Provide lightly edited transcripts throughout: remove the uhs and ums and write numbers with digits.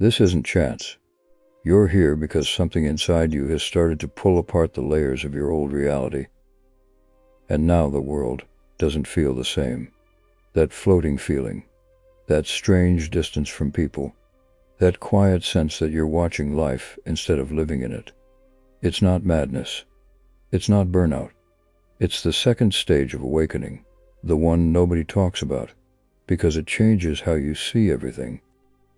This isn't chance. You're here because something inside you has started to pull apart the layers of your old reality. And now the world doesn't feel the same. That floating feeling, that strange distance from people, that quiet sense that you're watching life instead of living in it. It's not madness. It's not burnout. It's the second stage of awakening, the one nobody talks about, because it changes how you see everything.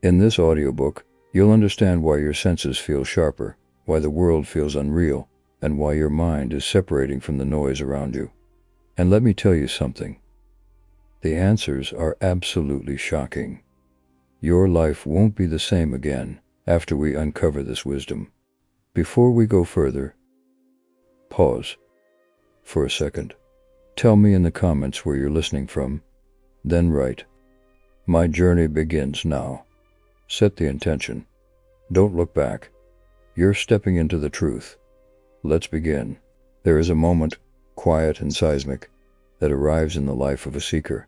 In this audiobook, you'll understand why your senses feel sharper, why the world feels unreal, and why your mind is separating from the noise around you. And let me tell you something. The answers are absolutely shocking. Your life won't be the same again after we uncover this wisdom. Before we go further, pause for a second. Tell me in the comments where you're listening from, then write, "My journey begins now." Set the intention. Don't look back. You're stepping into the truth. Let's begin. There is a moment, quiet and seismic, that arrives in the life of a seeker.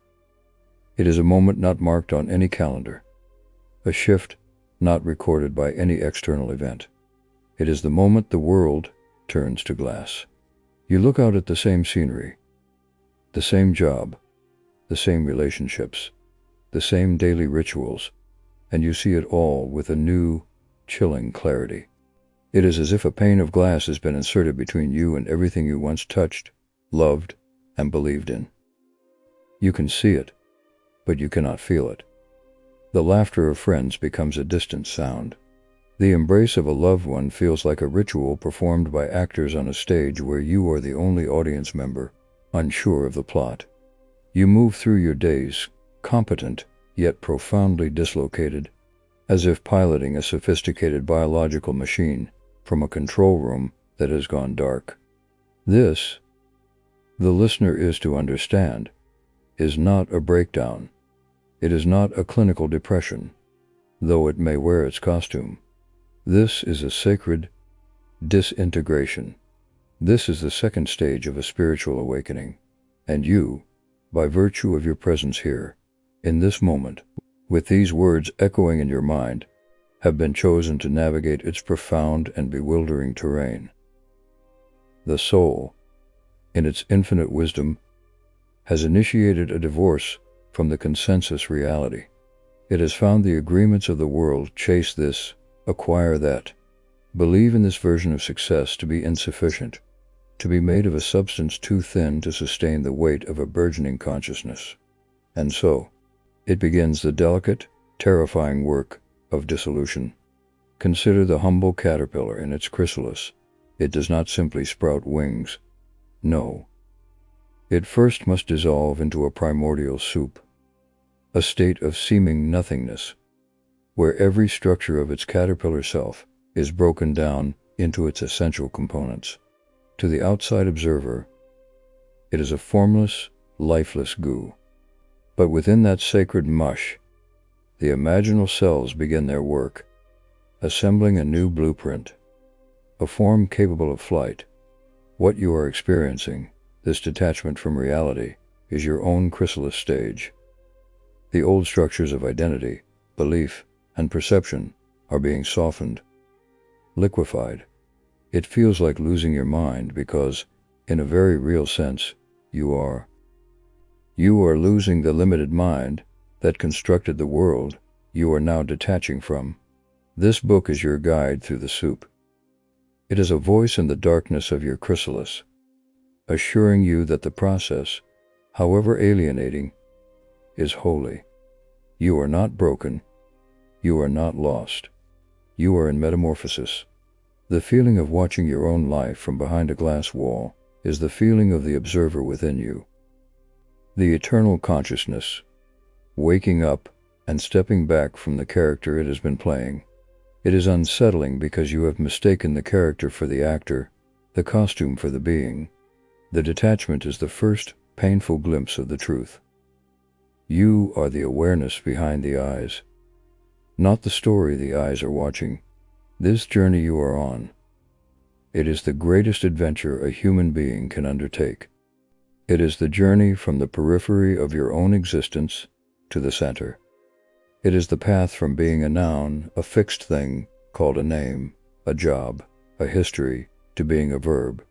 It is a moment not marked on any calendar, a shift not recorded by any external event. It is the moment the world turns to glass. You look out at the same scenery, the same job, the same relationships, the same daily rituals, and you see it all with a new, chilling clarity. It is as if a pane of glass has been inserted between you and everything you once touched, loved, and believed in. You can see it, but you cannot feel it. The laughter of friends becomes a distant sound. The embrace of a loved one feels like a ritual performed by actors on a stage where you are the only audience member, unsure of the plot. You move through your days, competent, yet profoundly dislocated, as if piloting a sophisticated biological machine from a control room that has gone dark. This, the listener is to understand, is not a breakdown. It is not a clinical depression, though it may wear its costume. This is a sacred disintegration. This is the second stage of a spiritual awakening, and you, by virtue of your presence here, in this moment, with these words echoing in your mind, have been chosen to navigate its profound and bewildering terrain. The soul, in its infinite wisdom, has initiated a divorce from the consensus reality. It has found the agreements of the world chase this, acquire that, believe in this version of success to be insufficient, to be made of a substance too thin to sustain the weight of a burgeoning consciousness. And so, it begins the delicate, terrifying work of dissolution. Consider the humble caterpillar in its chrysalis. It does not simply sprout wings. No. It first must dissolve into a primordial soup, a state of seeming nothingness, where every structure of its caterpillar self is broken down into its essential components. To the outside observer, it is a formless, lifeless goo. But within that sacred mush, the imaginal cells begin their work, assembling a new blueprint, a form capable of flight. What you are experiencing, this detachment from reality, is your own chrysalis stage. The old structures of identity, belief, and perception are being softened, liquefied. It feels like losing your mind because, in a very real sense, you are. You are losing the limited mind that constructed the world you are now detaching from. This book is your guide through the soup. It is a voice in the darkness of your chrysalis, assuring you that the process, however alienating, is holy. You are not broken. You are not lost. You are in metamorphosis. The feeling of watching your own life from behind a glass wall is the feeling of the observer within you. The eternal consciousness, waking up and stepping back from the character it has been playing. It is unsettling because you have mistaken the character for the actor, the costume for the being. The detachment is the first painful glimpse of the truth. You are the awareness behind the eyes, not the story the eyes are watching. This journey you are on, it is the greatest adventure a human being can undertake. It is the journey from the periphery of your own existence to the center. It is the path from being a noun, a fixed thing called a name, a job, a history, to being a verb.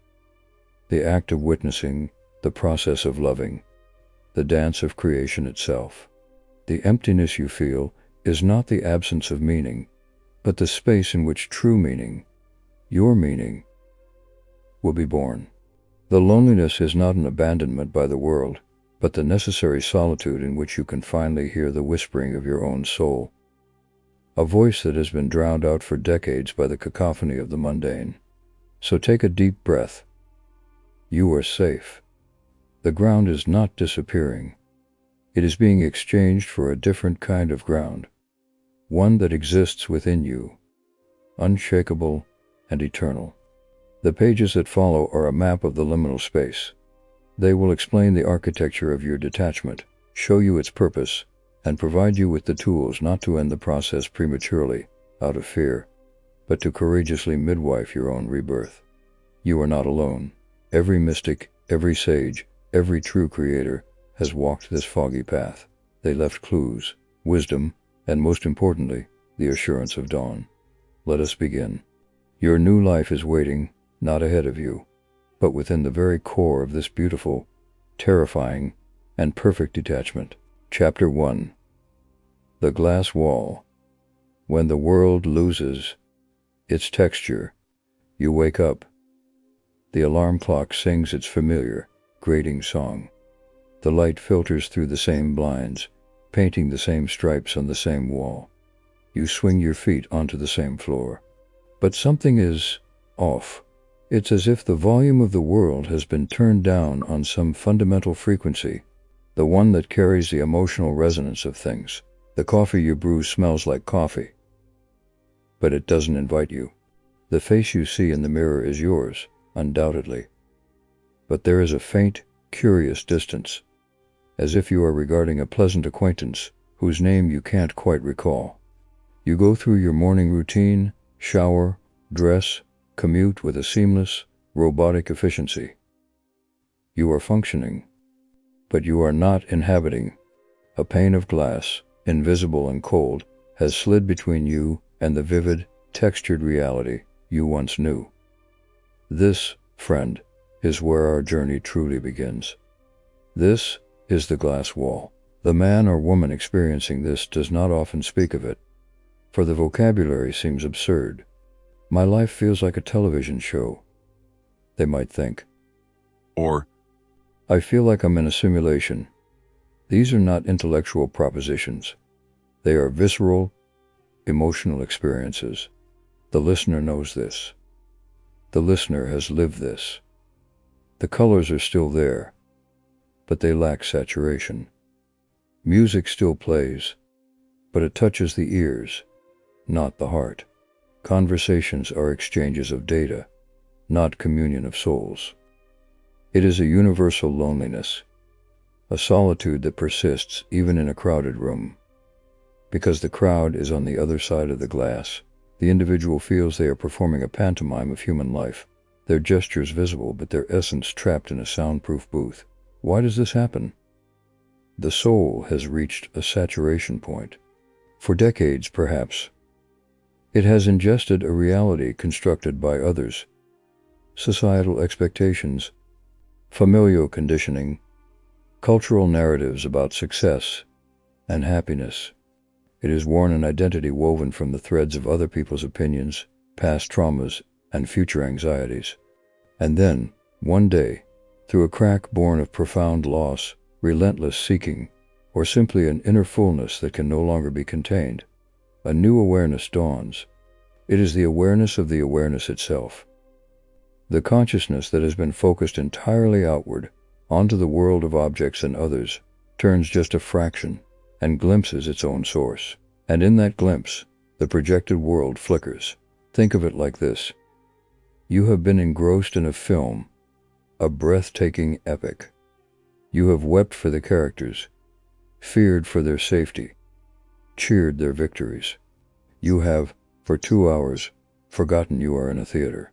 The act of witnessing, the process of loving, the dance of creation itself. The emptiness you feel is not the absence of meaning, but the space in which true meaning, your meaning, will be born. The loneliness is not an abandonment by the world, but the necessary solitude in which you can finally hear the whispering of your own soul. A voice that has been drowned out for decades by the cacophony of the mundane. So take a deep breath. You are safe. The ground is not disappearing. It is being exchanged for a different kind of ground, one that exists within you, unshakable and eternal. The pages that follow are a map of the liminal space. They will explain the architecture of your detachment, show you its purpose, and provide you with the tools not to end the process prematurely, out of fear, but to courageously midwife your own rebirth. You are not alone. Every mystic, every sage, every true creator has walked this foggy path. They left clues, wisdom, and most importantly, the assurance of dawn. Let us begin. Your new life is waiting, not ahead of you, but within the very core of this beautiful, terrifying, and perfect detachment. Chapter 1. The Glass Wall. When the world loses its texture, you wake up. The alarm clock sings its familiar, grating song. The light filters through the same blinds, painting the same stripes on the same wall. You swing your feet onto the same floor. But something is off. It's as if the volume of the world has been turned down on some fundamental frequency, the one that carries the emotional resonance of things. The coffee you brew smells like coffee, but it doesn't invite you. The face you see in the mirror is yours, undoubtedly. But there is a faint, curious distance, as if you are regarding a pleasant acquaintance whose name you can't quite recall. You go through your morning routine, shower, dress, commute with a seamless, robotic efficiency. You are functioning, but you are not inhabiting. A pane of glass, invisible and cold, has slid between you and the vivid, textured reality you once knew. This, friend, is where our journey truly begins. This is the glass wall. The man or woman experiencing this does not often speak of it, for the vocabulary seems absurd. My life feels like a television show, they might think. Or, I feel like I'm in a simulation. These are not intellectual propositions. They are visceral, emotional experiences. The listener knows this. The listener has lived this. The colors are still there, but they lack saturation. Music still plays, but it touches the ears, not the heart. Conversations are exchanges of data, not communion of souls. It is a universal loneliness, a solitude that persists even in a crowded room. Because the crowd is on the other side of the glass, the individual feels they are performing a pantomime of human life, their gestures visible but their essence trapped in a soundproof booth. Why does this happen? The soul has reached a saturation point. For decades, perhaps, it has ingested a reality constructed by others, societal expectations, familial conditioning, cultural narratives about success and happiness. It has worn an identity woven from the threads of other people's opinions, past traumas, and future anxieties. And then, one day, through a crack born of profound loss, relentless seeking, or simply an inner fullness that can no longer be contained, a new awareness dawns. It is the awareness of the awareness itself. The consciousness that has been focused entirely outward, onto the world of objects and others, turns just a fraction and glimpses its own source. And in that glimpse, the projected world flickers. Think of it like this. You have been engrossed in a film, a breathtaking epic. You have wept for the characters, feared for their safety, cheered their victories. You have, for 2 hours, forgotten you are in a theater.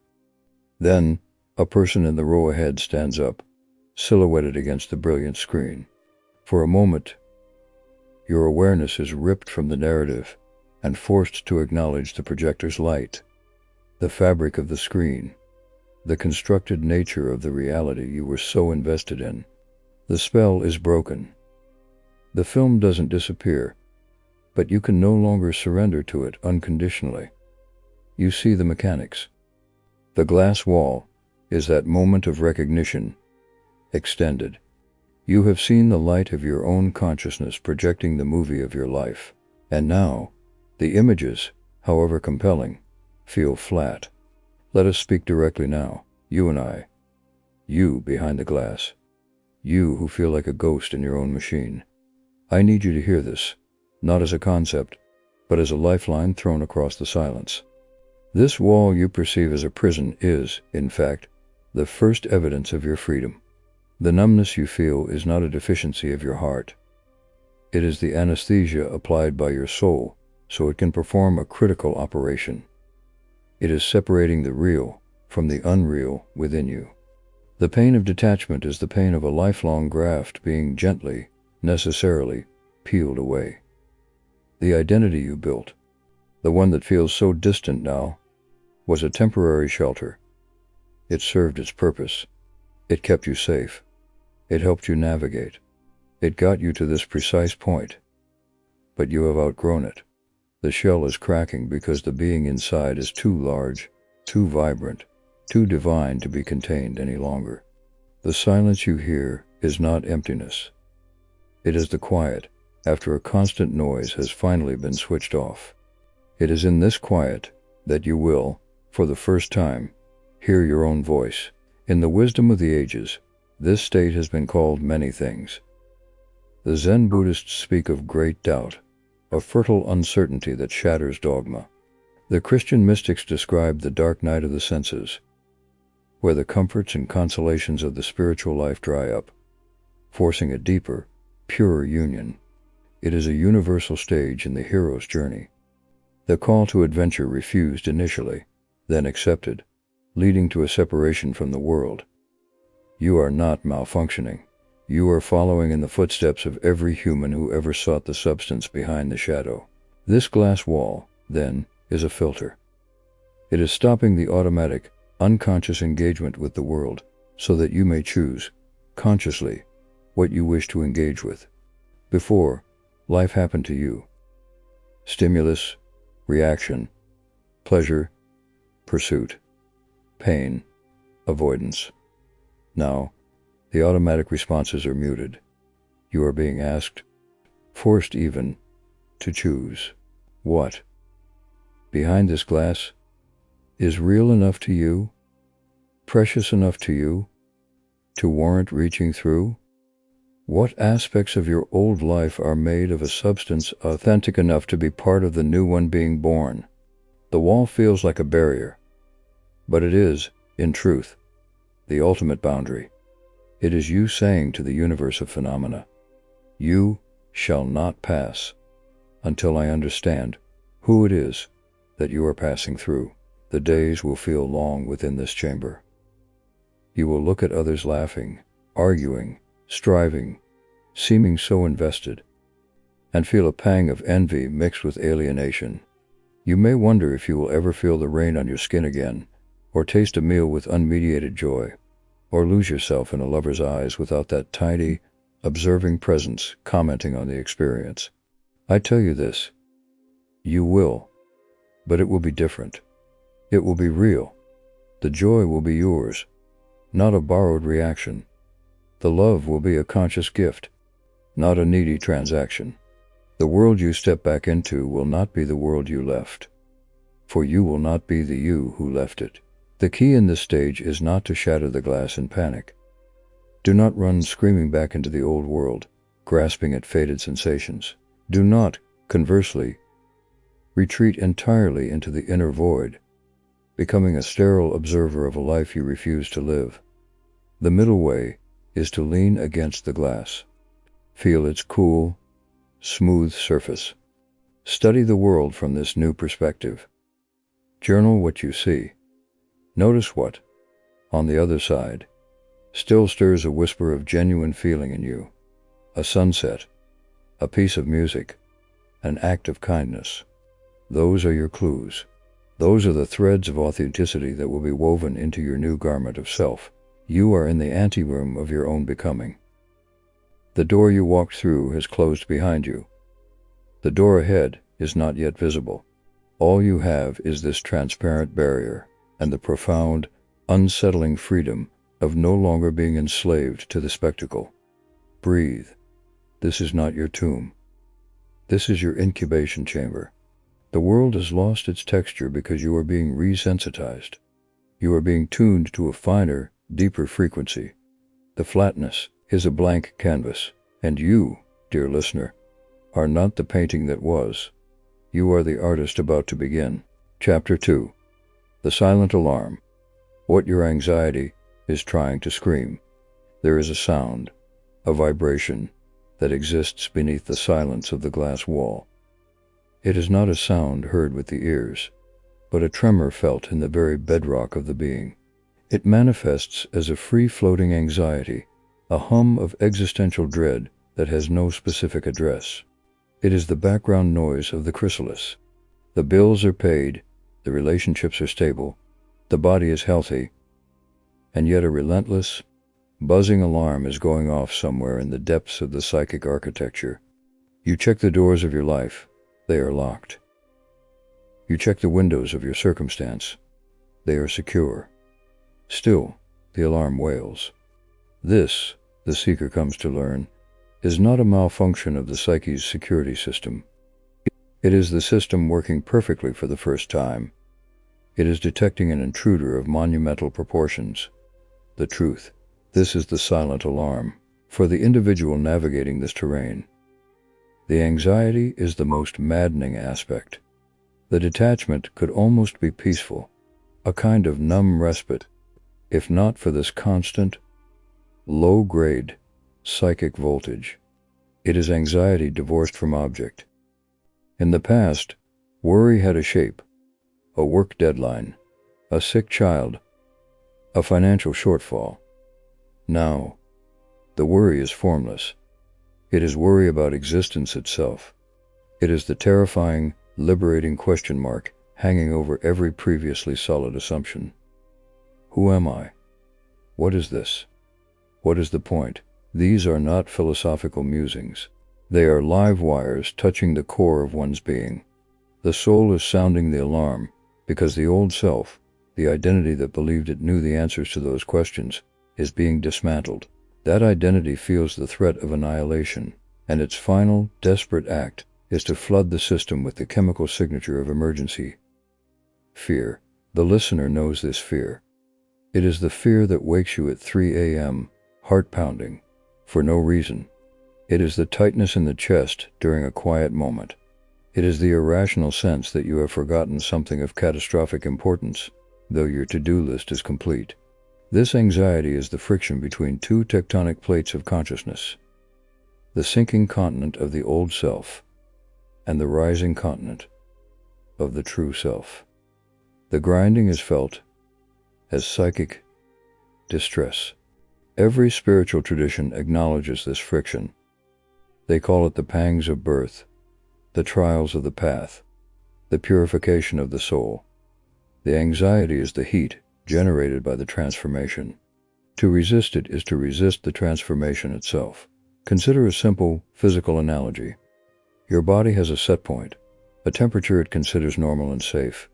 Then, a person in the row ahead stands up, silhouetted against the brilliant screen. For a moment, Your awareness is ripped from the narrative and forced to acknowledge the projector's light, the fabric of the screen, the constructed nature of the reality you were so invested in. The spell is broken. The film doesn't disappear, but you can no longer surrender to it unconditionally. You see the mechanics. The glass wall is that moment of recognition extended. You have seen the light of your own consciousness projecting the movie of your life, and now, the images, however compelling, feel flat. Let us speak directly now, you and I. You behind the glass. You who feel like a ghost in your own machine. I need you to hear this, not as a concept, but as a lifeline thrown across the silence. This wall you perceive as a prison is, in fact, the first evidence of your freedom. The numbness you feel is not a deficiency of your heart. It is the anesthesia applied by your soul so it can perform a critical operation. It is separating the real from the unreal within you. The pain of detachment is the pain of a lifelong graft being gently, necessarily, peeled away. The identity you built, the one that feels so distant now, was a temporary shelter. It served its purpose. It kept you safe. It helped you navigate. It got you to this precise point. But you have outgrown it. The shell is cracking because the being inside is too large, too vibrant, too divine to be contained any longer. The silence you hear is not emptiness. It is the quiet after a constant noise has finally been switched off. It is in this quiet that you will, for the first time, hear your own voice. In the wisdom of the ages, this state has been called many things. The Zen Buddhists speak of great doubt, a fertile uncertainty that shatters dogma. The Christian mystics describe the dark night of the senses, where the comforts and consolations of the spiritual life dry up, forcing a deeper, purer union. It is a universal stage in the hero's journey. The call to adventure refused initially, then accepted, leading to a separation from the world. You are not malfunctioning. You are following in the footsteps of every human who ever sought the substance behind the shadow. This glass wall, then, is a filter. It is stopping the automatic, unconscious engagement with the world so that you may choose, consciously, what you wish to engage with. Before, life happened to you. Stimulus, reaction, pleasure, pursuit, pain, avoidance. Now, the automatic responses are muted. You are being asked, forced even, to choose. What, behind this glass, is real enough to you, precious enough to you, to warrant reaching through? What aspects of your old life are made of a substance authentic enough to be part of the new one being born? The wall feels like a barrier, but it is, in truth, the ultimate boundary. It is you saying to the universe of phenomena, you shall not pass until I understand who it is that you are passing through. The days will feel long within this chamber. You will look at others laughing, arguing, striving, seeming so invested, and feel a pang of envy mixed with alienation. You may wonder if you will ever feel the rain on your skin again, or taste a meal with unmediated joy, or lose yourself in a lover's eyes without that tiny, observing presence commenting on the experience. I tell you this, you will, but it will be different. It will be real. The joy will be yours, not a borrowed reaction. The love will be a conscious gift, not a needy transaction. The world you step back into will not be the world you left, for you will not be the you who left it. The key in this stage is not to shatter the glass in panic. Do not run screaming back into the old world, grasping at faded sensations. Do not, conversely, retreat entirely into the inner void, becoming a sterile observer of a life you refuse to live. The middle way is to lean against the glass. Feel its cool, smooth surface. Study the world from this new perspective. Journal what you see. Notice what, on the other side, still stirs a whisper of genuine feeling in you. A sunset, a piece of music, an act of kindness. Those are your clues. Those are the threads of authenticity that will be woven into your new garment of self. You are in the anteroom of your own becoming. The door you walked through has closed behind you. The door ahead is not yet visible. All you have is this transparent barrier and the profound, unsettling freedom of no longer being enslaved to the spectacle. Breathe. This is not your tomb. This is your incubation chamber. The world has lost its texture because you are being resensitized. You are being tuned to a finer, deeper frequency. The flatness is a blank canvas, and you, dear listener, are not the painting that was. You are the artist about to begin. Chapter 2. The Silent Alarm. What your anxiety is trying to scream. There is a sound, a vibration, that exists beneath the silence of the glass wall. It is not a sound heard with the ears, but a tremor felt in the very bedrock of the being. It manifests as a free-floating anxiety, a hum of existential dread that has no specific address. It is the background noise of the chrysalis. The bills are paid, the relationships are stable, the body is healthy, and yet a relentless, buzzing alarm is going off somewhere in the depths of the psychic architecture. You check the doors of your life, they are locked. You check the windows of your circumstance, they are secure. Still, the alarm wails. This, the seeker comes to learn, is not a malfunction of the psyche's security system. It is the system working perfectly for the first time. It is detecting an intruder of monumental proportions. The truth. This is the silent alarm for the individual navigating this terrain. The anxiety is the most maddening aspect. The detachment could almost be peaceful, a kind of numb respite, if not for this constant, low-grade, psychic voltage. It is anxiety divorced from object. In the past, worry had a shape, a work deadline, a sick child, a financial shortfall. Now, the worry is formless. It is worry about existence itself. It is the terrifying, liberating question mark hanging over every previously solid assumption. Who am I? What is this? What is the point? These are not philosophical musings. They are live wires touching the core of one's being. The soul is sounding the alarm because the old self, the identity that believed it knew the answers to those questions, is being dismantled. That identity feels the threat of annihilation, and its final, desperate act is to flood the system with the chemical signature of emergency. Fear. The listener knows this fear. It is the fear that wakes you at 3 a.m., heart pounding, for no reason. It is the tightness in the chest during a quiet moment. It is the irrational sense that you have forgotten something of catastrophic importance, though your to-do list is complete. This anxiety is the friction between two tectonic plates of consciousness, the sinking continent of the old self and the rising continent of the true self. The grinding is felt as psychic distress. Every spiritual tradition acknowledges this friction. They call it the pangs of birth, the trials of the path, the purification of the soul. The anxiety is the heat generated by the transformation. To resist it is to resist the transformation itself. Consider a simple physical analogy. Your body has a set point, a temperature it considers normal and safe,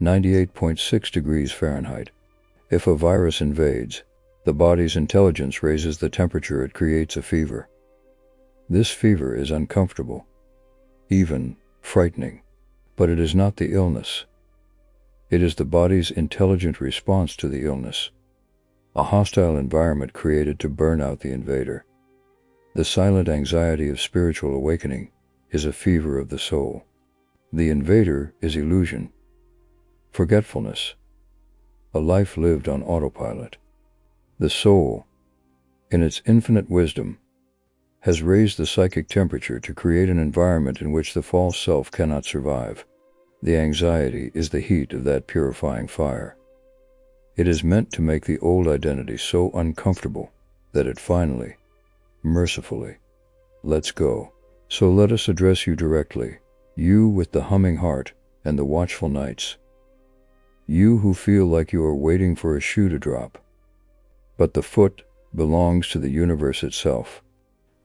98.6 degrees Fahrenheit. If a virus invades, the body's intelligence raises the temperature, it creates a fever. This fever is uncomfortable, even frightening, but it is not the illness. It is the body's intelligent response to the illness, a hostile environment created to burn out the invader. The silent anxiety of spiritual awakening is a fever of the soul. The invader is illusion, forgetfulness, a life lived on autopilot. The soul, in its infinite wisdom, has raised the psychic temperature to create an environment in which the false self cannot survive. The anxiety is the heat of that purifying fire. It is meant to make the old identity so uncomfortable that it finally, mercifully, lets go. So let us address you directly, you with the humming heart and the watchful nights. You who feel like you are waiting for a shoe to drop. But the foot belongs to the universe itself.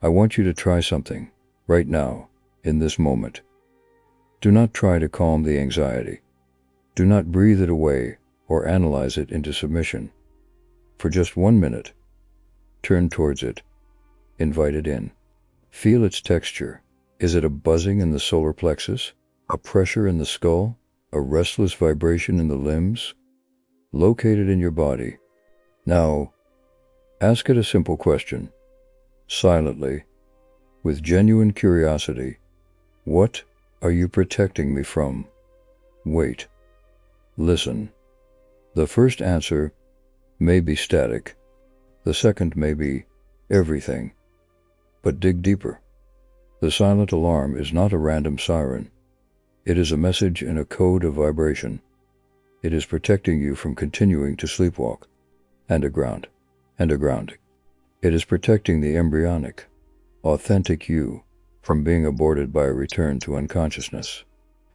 I want you to try something, right now, in this moment. Do not try to calm the anxiety. Do not breathe it away or analyze it into submission. For just 1 minute, turn towards it. Invite it in. Feel its texture. Is it a buzzing in the solar plexus? A pressure in the skull? A restless vibration in the limbs? Locate it in your body. Now, ask it a simple question. Silently, with genuine curiosity. What are you protecting me from? Wait. Listen. The first answer may be static. The second may be everything. But dig deeper. The silent alarm is not a random siren. It is a message in a code of vibration. It is protecting you from continuing to sleepwalk. And a ground. It is protecting the embryonic, authentic you from being aborted by a return to unconsciousness.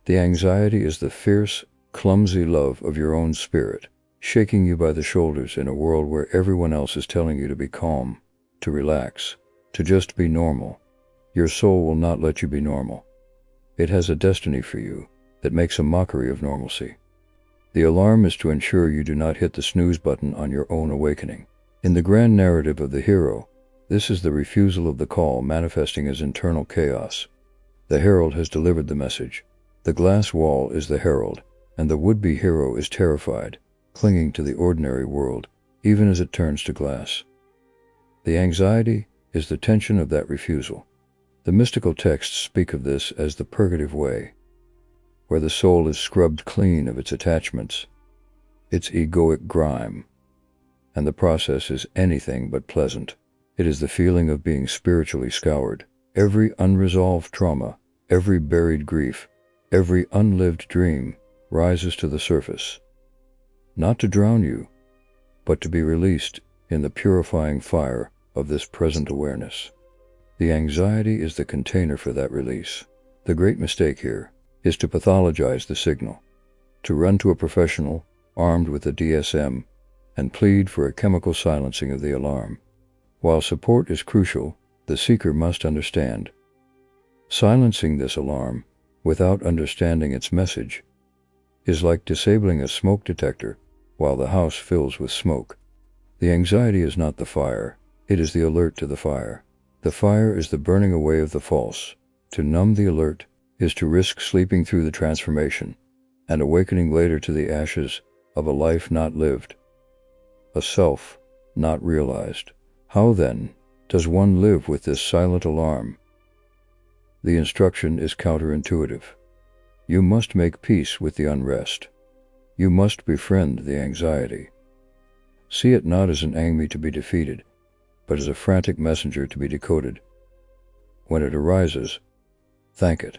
The anxiety is the fierce, clumsy love of your own spirit, shaking you by the shoulders in a world where everyone else is telling you to be calm, to relax, to just be normal. Your soul will not let you be normal. It has a destiny for you that makes a mockery of normalcy. The alarm is to ensure you do not hit the snooze button on your own awakening. In the grand narrative of the hero, this is the refusal of the call manifesting as internal chaos. The herald has delivered the message. The glass wall is the herald, and the would-be hero is terrified, clinging to the ordinary world, even as it turns to glass. The anxiety is the tension of that refusal. The mystical texts speak of this as the purgative way, where the soul is scrubbed clean of its attachments, its egoic grime, and the process is anything but pleasant. It is the feeling of being spiritually scoured. Every unresolved trauma, every buried grief, every unlived dream rises to the surface, not to drown you, but to be released in the purifying fire of this present awareness. The anxiety is the container for that release. The great mistake here is to pathologize the signal, to run to a professional armed with a DSM and plead for a chemical silencing of the alarm. While support is crucial, the seeker must understand. Silencing this alarm without understanding its message is like disabling a smoke detector while the house fills with smoke. The anxiety is not the fire, it is the alert to the fire. The fire is the burning away of the false. To numb the alert is to risk sleeping through the transformation and awakening later to the ashes of a life not lived, a self not realized. How then does one live with this silent alarm? The instruction is counterintuitive. You must make peace with the unrest. You must befriend the anxiety. See it not as an enemy to be defeated, but as a frantic messenger to be decoded. When it arises, thank it.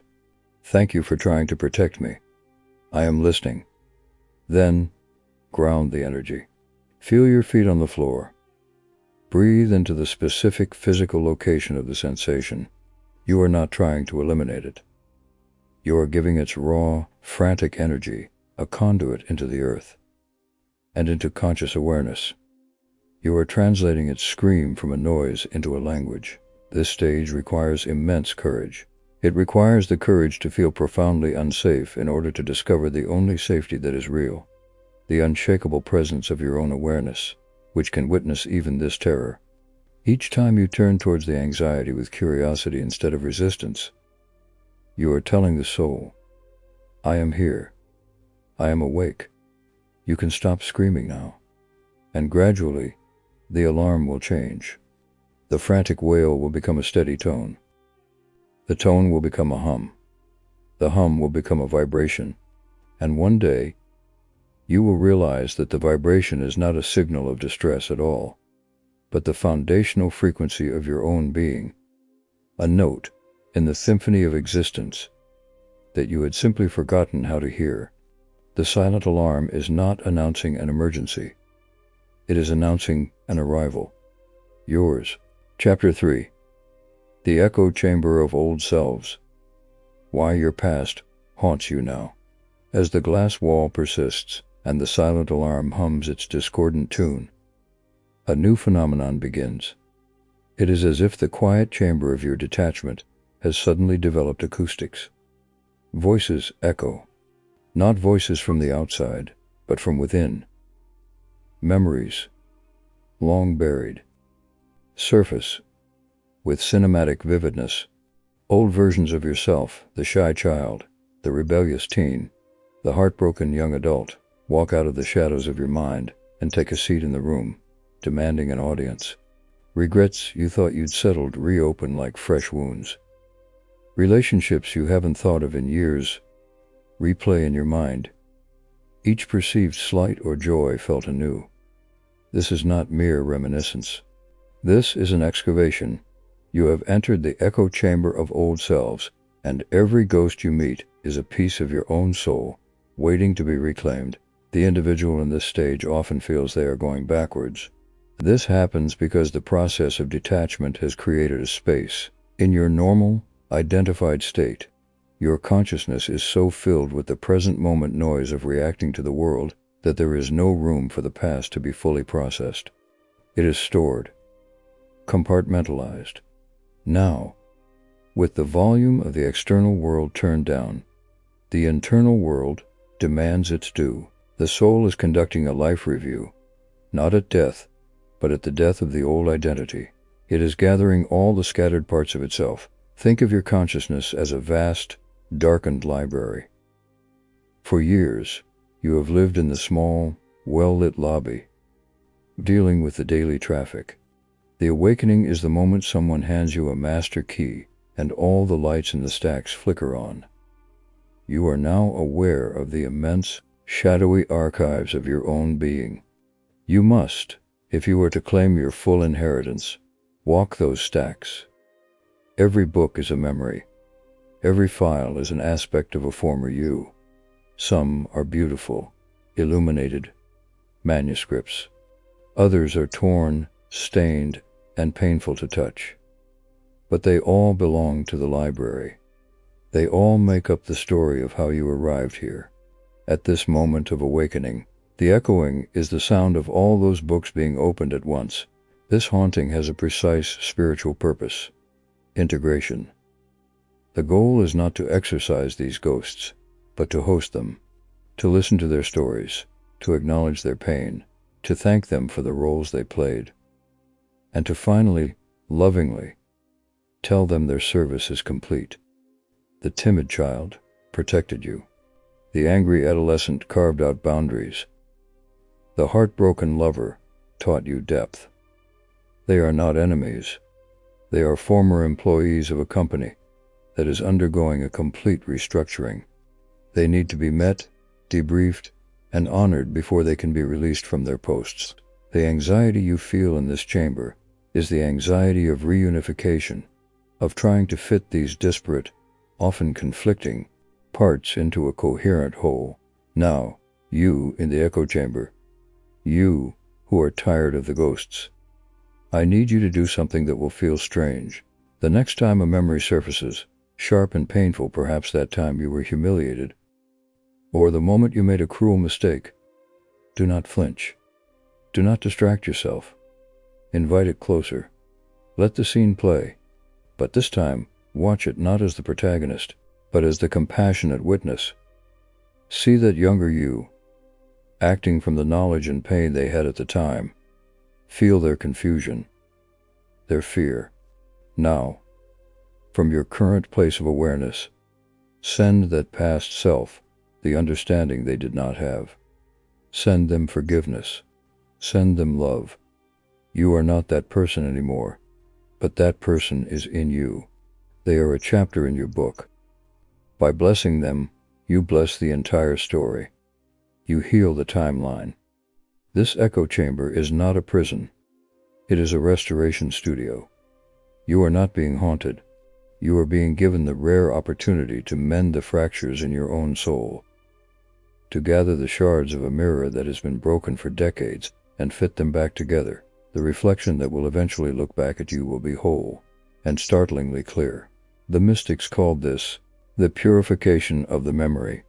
Thank you for trying to protect me. I am listening. Then, ground the energy. Feel your feet on the floor. Breathe into the specific physical location of the sensation. You are not trying to eliminate it. You are giving its raw, frantic energy a conduit into the earth and into conscious awareness. You are translating its scream from a noise into a language. This stage requires immense courage. It requires the courage to feel profoundly unsafe in order to discover the only safety that is real, the unshakable presence of your own awareness, which can witness even this terror. Each time you turn towards the anxiety with curiosity instead of resistance, you are telling the soul, I am here. I am awake. You can stop screaming now. And gradually, the alarm will change. The frantic wail will become a steady tone. The tone will become a hum. The hum will become a vibration. And one day, you will realize that the vibration is not a signal of distress at all, but the foundational frequency of your own being, a note in the symphony of existence that you had simply forgotten how to hear. The silent alarm is not announcing an emergency. It is announcing an arrival. Yours. Chapter 3. The echo chamber of old selves. Why your past haunts you now. As the glass wall persists and the silent alarm hums its discordant tune, a new phenomenon begins. It is as if the quiet chamber of your detachment has suddenly developed acoustics. Voices echo, not voices from the outside, but from within. Memories, long buried, surface with cinematic vividness. Old versions of yourself, the shy child, the rebellious teen, the heartbroken young adult, walk out of the shadows of your mind and take a seat in the room, demanding an audience. Regrets you thought you'd settled reopen like fresh wounds. Relationships you haven't thought of in years replay in your mind. Each perceived slight or joy felt anew. This is not mere reminiscence. This is an excavation. You have entered the echo chamber of old selves, and every ghost you meet is a piece of your own soul, waiting to be reclaimed. The individual in this stage often feels they are going backwards. This happens because the process of detachment has created a space. In your normal, identified state, your consciousness is so filled with the present moment noise of reacting to the world that there is no room for the past to be fully processed. It is stored, compartmentalized. Now, with the volume of the external world turned down, the internal world demands its due. The soul is conducting a life review, not at death, but at the death of the old identity. It is gathering all the scattered parts of itself. Think of your consciousness as a vast, darkened library. For years, you have lived in the small, well-lit lobby, dealing with the daily traffic. The awakening is the moment someone hands you a master key and all the lights in the stacks flicker on. You are now aware of the immense, shadowy archives of your own being. You must, if you are to claim your full inheritance, walk those stacks. Every book is a memory. Every file is an aspect of a former you. Some are beautiful, illuminated manuscripts. Others are torn, stained, and painful to touch. But they all belong to the library. They all make up the story of how you arrived here. At this moment of awakening, the echoing is the sound of all those books being opened at once. This haunting has a precise spiritual purpose: integration. The goal is not to exorcise these ghosts, but to host them, to listen to their stories, to acknowledge their pain, to thank them for the roles they played, and to finally, lovingly, tell them their service is complete. The timid child protected you. The angry adolescent carved out boundaries. The heartbroken lover taught you depth. They are not enemies. They are former employees of a company that is undergoing a complete restructuring. They need to be met, debriefed, and honored before they can be released from their posts. The anxiety you feel in this chamber is the anxiety of reunification, of trying to fit these disparate, often conflicting, parts into a coherent whole. Now, you in the echo chamber, you who are tired of the ghosts, I need you to do something that will feel strange. The next time a memory surfaces, sharp and painful, perhaps that time you were humiliated, or the moment you made a cruel mistake, do not flinch. Do not distract yourself. Invite it closer. Let the scene play. But this time, watch it not as the protagonist, but as the compassionate witness. See that younger you, acting from the knowledge and pain they had at the time. Feel their confusion, their fear. Now, from your current place of awareness, send that past self the understanding they did not have. Send them forgiveness. Send them love. You are not that person anymore, but that person is in you. They are a chapter in your book. By blessing them, you bless the entire story. You heal the timeline. This echo chamber is not a prison. It is a restoration studio. You are not being haunted. You are being given the rare opportunity to mend the fractures in your own soul, to gather the shards of a mirror that has been broken for decades and fit them back together. The reflection that will eventually look back at you will be whole, and startlingly clear. The mystics called this the purification of the memory.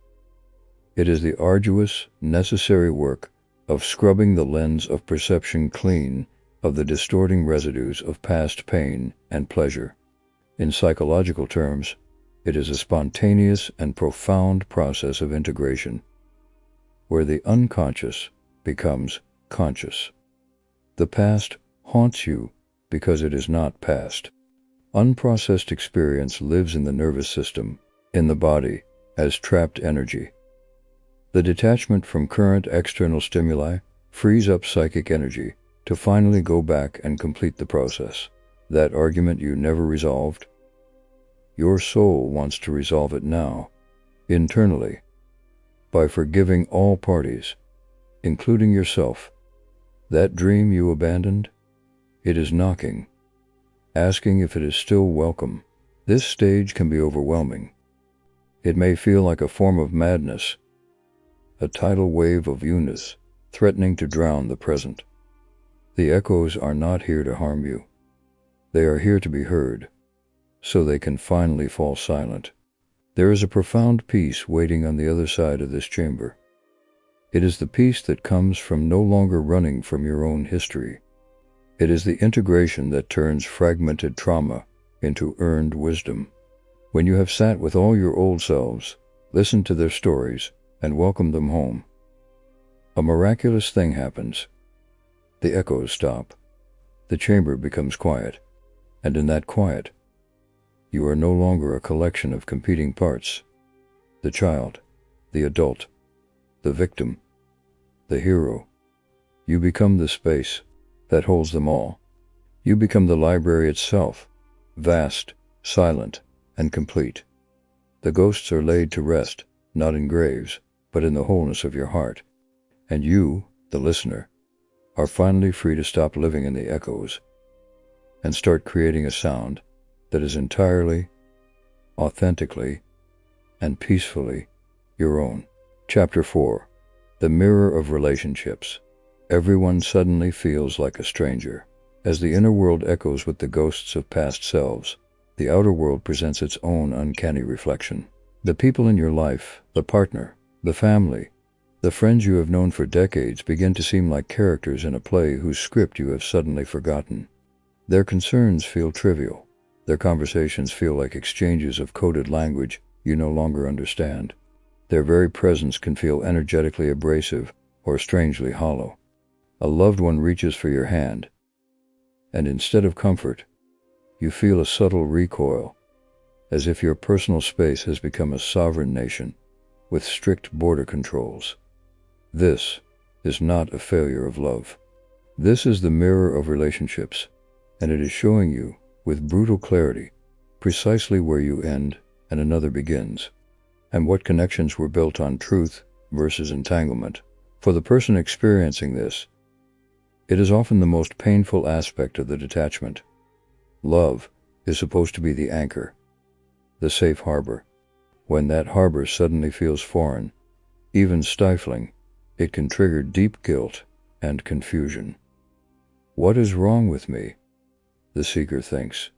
It is the arduous, necessary work of scrubbing the lens of perception clean of the distorting residues of past pain and pleasure. In psychological terms, it is a spontaneous and profound process of integration, where the unconscious becomes conscious. The past haunts you because it is not past. Unprocessed experience lives in the nervous system, in the body, as trapped energy. The detachment from current external stimuli frees up psychic energy to finally go back and complete the process. That argument you never resolved, your soul wants to resolve it now, internally, by forgiving all parties, including yourself. That dream you abandoned, it is knocking, asking if it is still welcome. This stage can be overwhelming. It may feel like a form of madness, a tidal wave of you-ness threatening to drown the present. The echoes are not here to harm you. They are here to be heard, so they can finally fall silent. There is a profound peace waiting on the other side of this chamber. It is the peace that comes from no longer running from your own history. It is the integration that turns fragmented trauma into earned wisdom. When you have sat with all your old selves, listened to their stories, and welcomed them home, a miraculous thing happens. The echoes stop. The chamber becomes quiet. And in that quiet, you are no longer a collection of competing parts. The child, the adult, the victim, the hero. You become the space that holds them all. You become the library itself, vast, silent, and complete. The ghosts are laid to rest, not in graves, but in the wholeness of your heart. And you, the listener, are finally free to stop living in the echoes and start creating a sound that is entirely, authentically, and peacefully your own. Chapter 4. The Mirror of Relationships. Everyone suddenly feels like a stranger. As the inner world echoes with the ghosts of past selves, the outer world presents its own uncanny reflection. The people in your life, the partner, the family, the friends you have known for decades begin to seem like characters in a play whose script you have suddenly forgotten. Their concerns feel trivial. Their conversations feel like exchanges of coded language you no longer understand. Their very presence can feel energetically abrasive or strangely hollow. A loved one reaches for your hand, and instead of comfort, you feel a subtle recoil, as if your personal space has become a sovereign nation with strict border controls. This is not a failure of love. This is the mirror of relationships, and it is showing you, with brutal clarity, precisely where you end and another begins, and what connections were built on truth versus entanglement. For the person experiencing this, it is often the most painful aspect of the detachment. Love is supposed to be the anchor, the safe harbor. When that harbor suddenly feels foreign, even stifling, it can trigger deep guilt and confusion. What is wrong with me? The seeker thinks.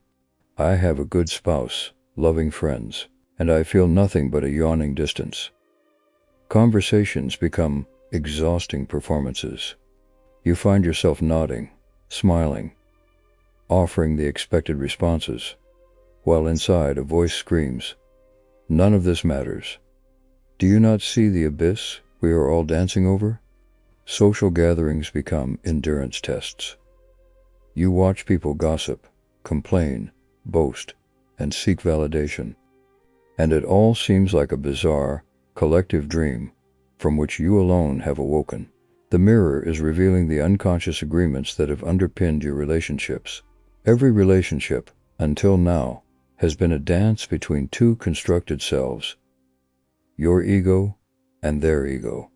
I have a good spouse, loving friends, and I feel nothing but a yawning distance. Conversations become exhausting performances. You find yourself nodding, smiling, offering the expected responses, while inside a voice screams, "None of this matters. Do you not see the abyss we are all dancing over?" Social gatherings become endurance tests. You watch people gossip, complain, boast, and seek validation. And it all seems like a bizarre, collective dream from which you alone have awoken. The mirror is revealing the unconscious agreements that have underpinned your relationships. Every relationship, until now, has been a dance between two constructed selves, your ego and their ego.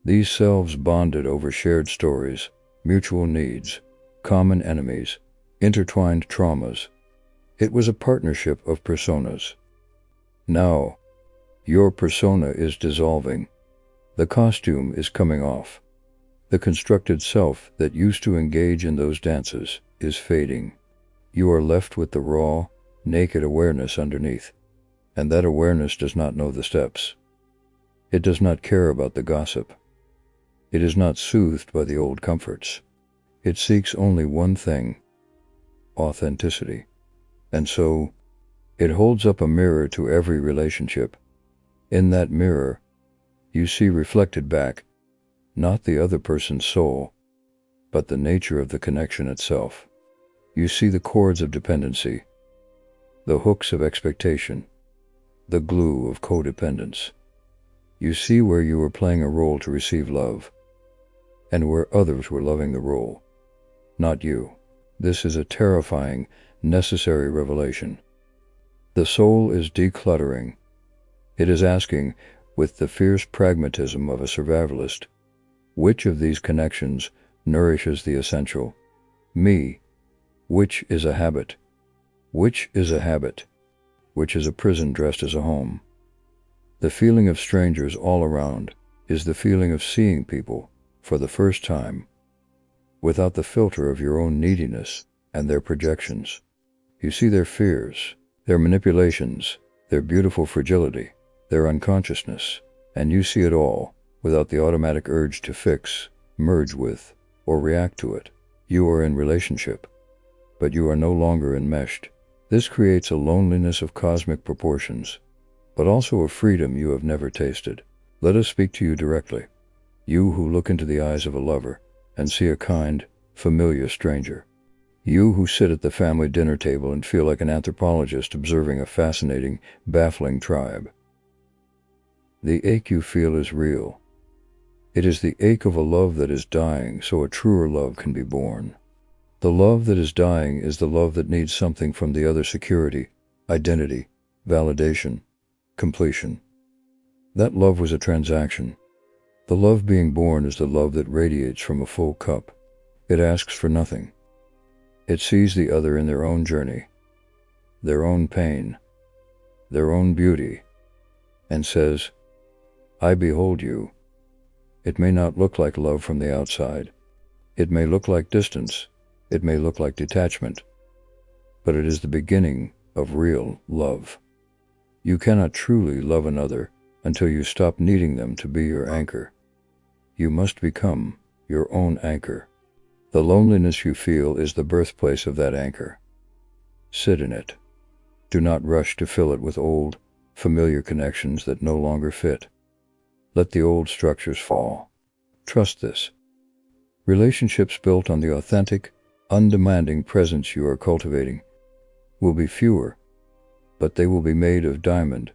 These selves bonded over shared stories, mutual needs, common enemies, intertwined traumas. It was a partnership of personas. Now, your persona is dissolving. The costume is coming off. The constructed self that used to engage in those dances is fading. You are left with the raw, naked awareness underneath, and that awareness does not know the steps. It does not care about the gossip. It is not soothed by the old comforts. It seeks only one thing: authenticity. And so, it holds up a mirror to every relationship. In that mirror, you see reflected back, not the other person's soul, but the nature of the connection itself. You see the cords of dependency, the hooks of expectation, the glue of codependence. You see where you were playing a role to receive love, and where others were loving the role, not you. This is a terrifying, necessary revelation. The soul is decluttering. It is asking, with the fierce pragmatism of a survivalist, which of these connections nourishes the essential, me? Which is a habit? Which is a habit? Which is a prison dressed as a home? The feeling of strangers all around is the feeling of seeing people for the first time, without the filter of your own neediness and their projections. You see their fears, their manipulations, their beautiful fragility, their unconsciousness, and you see it all without the automatic urge to fix, merge with, or react to it. You are in relationship, but you are no longer enmeshed. This creates a loneliness of cosmic proportions, but also a freedom you have never tasted. Let us speak to you directly, you who look into the eyes of a lover and see a kind, familiar stranger. You who sit at the family dinner table and feel like an anthropologist observing a fascinating, baffling tribe. The ache you feel is real. It is the ache of a love that is dying so a truer love can be born. The love that is dying is the love that needs something from the other: security, identity, validation, completion. That love was a transaction. The love being born is the love that radiates from a full cup. It asks for nothing. It sees the other in their own journey, their own pain, their own beauty, and says, I behold you. It may not look like love from the outside. It may look like distance. It may look like detachment. But it is the beginning of real love. You cannot truly love another until you stop needing them to be your anchor. You must become your own anchor. The loneliness you feel is the birthplace of that anchor. Sit in it. Do not rush to fill it with old, familiar connections that no longer fit. Let the old structures fall. Trust this. Relationships built on the authentic, undemanding presence you are cultivating will be fewer, but they will be made of diamond,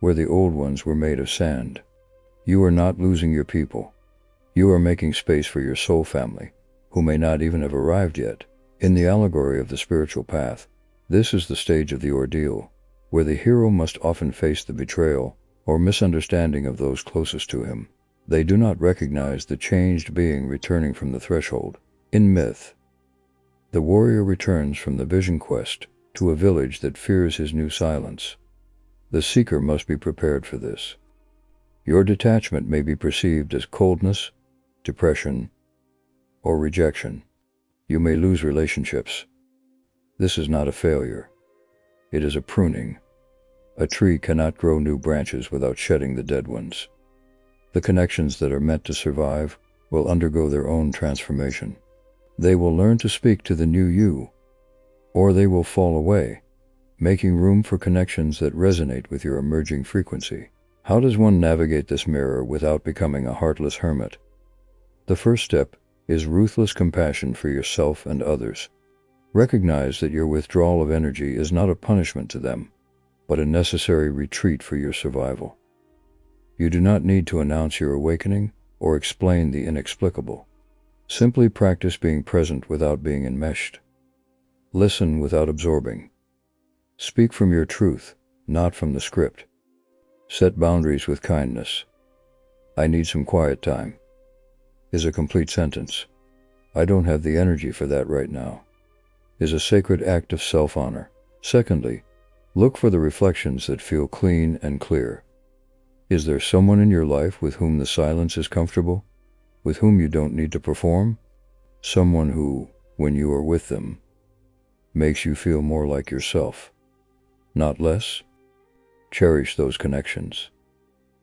where the old ones were made of sand. You are not losing your people. You are making space for your soul family, who may not even have arrived yet. In the allegory of the spiritual path, this is the stage of the ordeal, where the hero must often face the betrayal or misunderstanding of those closest to him. They do not recognize the changed being returning from the threshold. In myth, the warrior returns from the vision quest to a village that fears his new silence. The seeker must be prepared for this. Your detachment may be perceived as coldness, depression, or rejection. You may lose relationships. This is not a failure. It is a pruning. A tree cannot grow new branches without shedding the dead ones. The connections that are meant to survive will undergo their own transformation. They will learn to speak to the new you, or they will fall away, making room for connections that resonate with your emerging frequency. How does one navigate this mirror without becoming a heartless hermit? The first step is ruthless compassion for yourself and others. Recognize that your withdrawal of energy is not a punishment to them, but a necessary retreat for your survival. You do not need to announce your awakening or explain the inexplicable. Simply practice being present without being enmeshed. Listen without absorbing. Speak from your truth, not from the script. Set boundaries with kindness. I need some quiet time is a complete sentence. I don't have the energy for that right now is a sacred act of self-honor. Secondly, look for the reflections that feel clean and clear. Is there someone in your life with whom the silence is comfortable? With whom you don't need to perform? Someone who, when you are with them, makes you feel more like yourself, not less. Cherish those connections.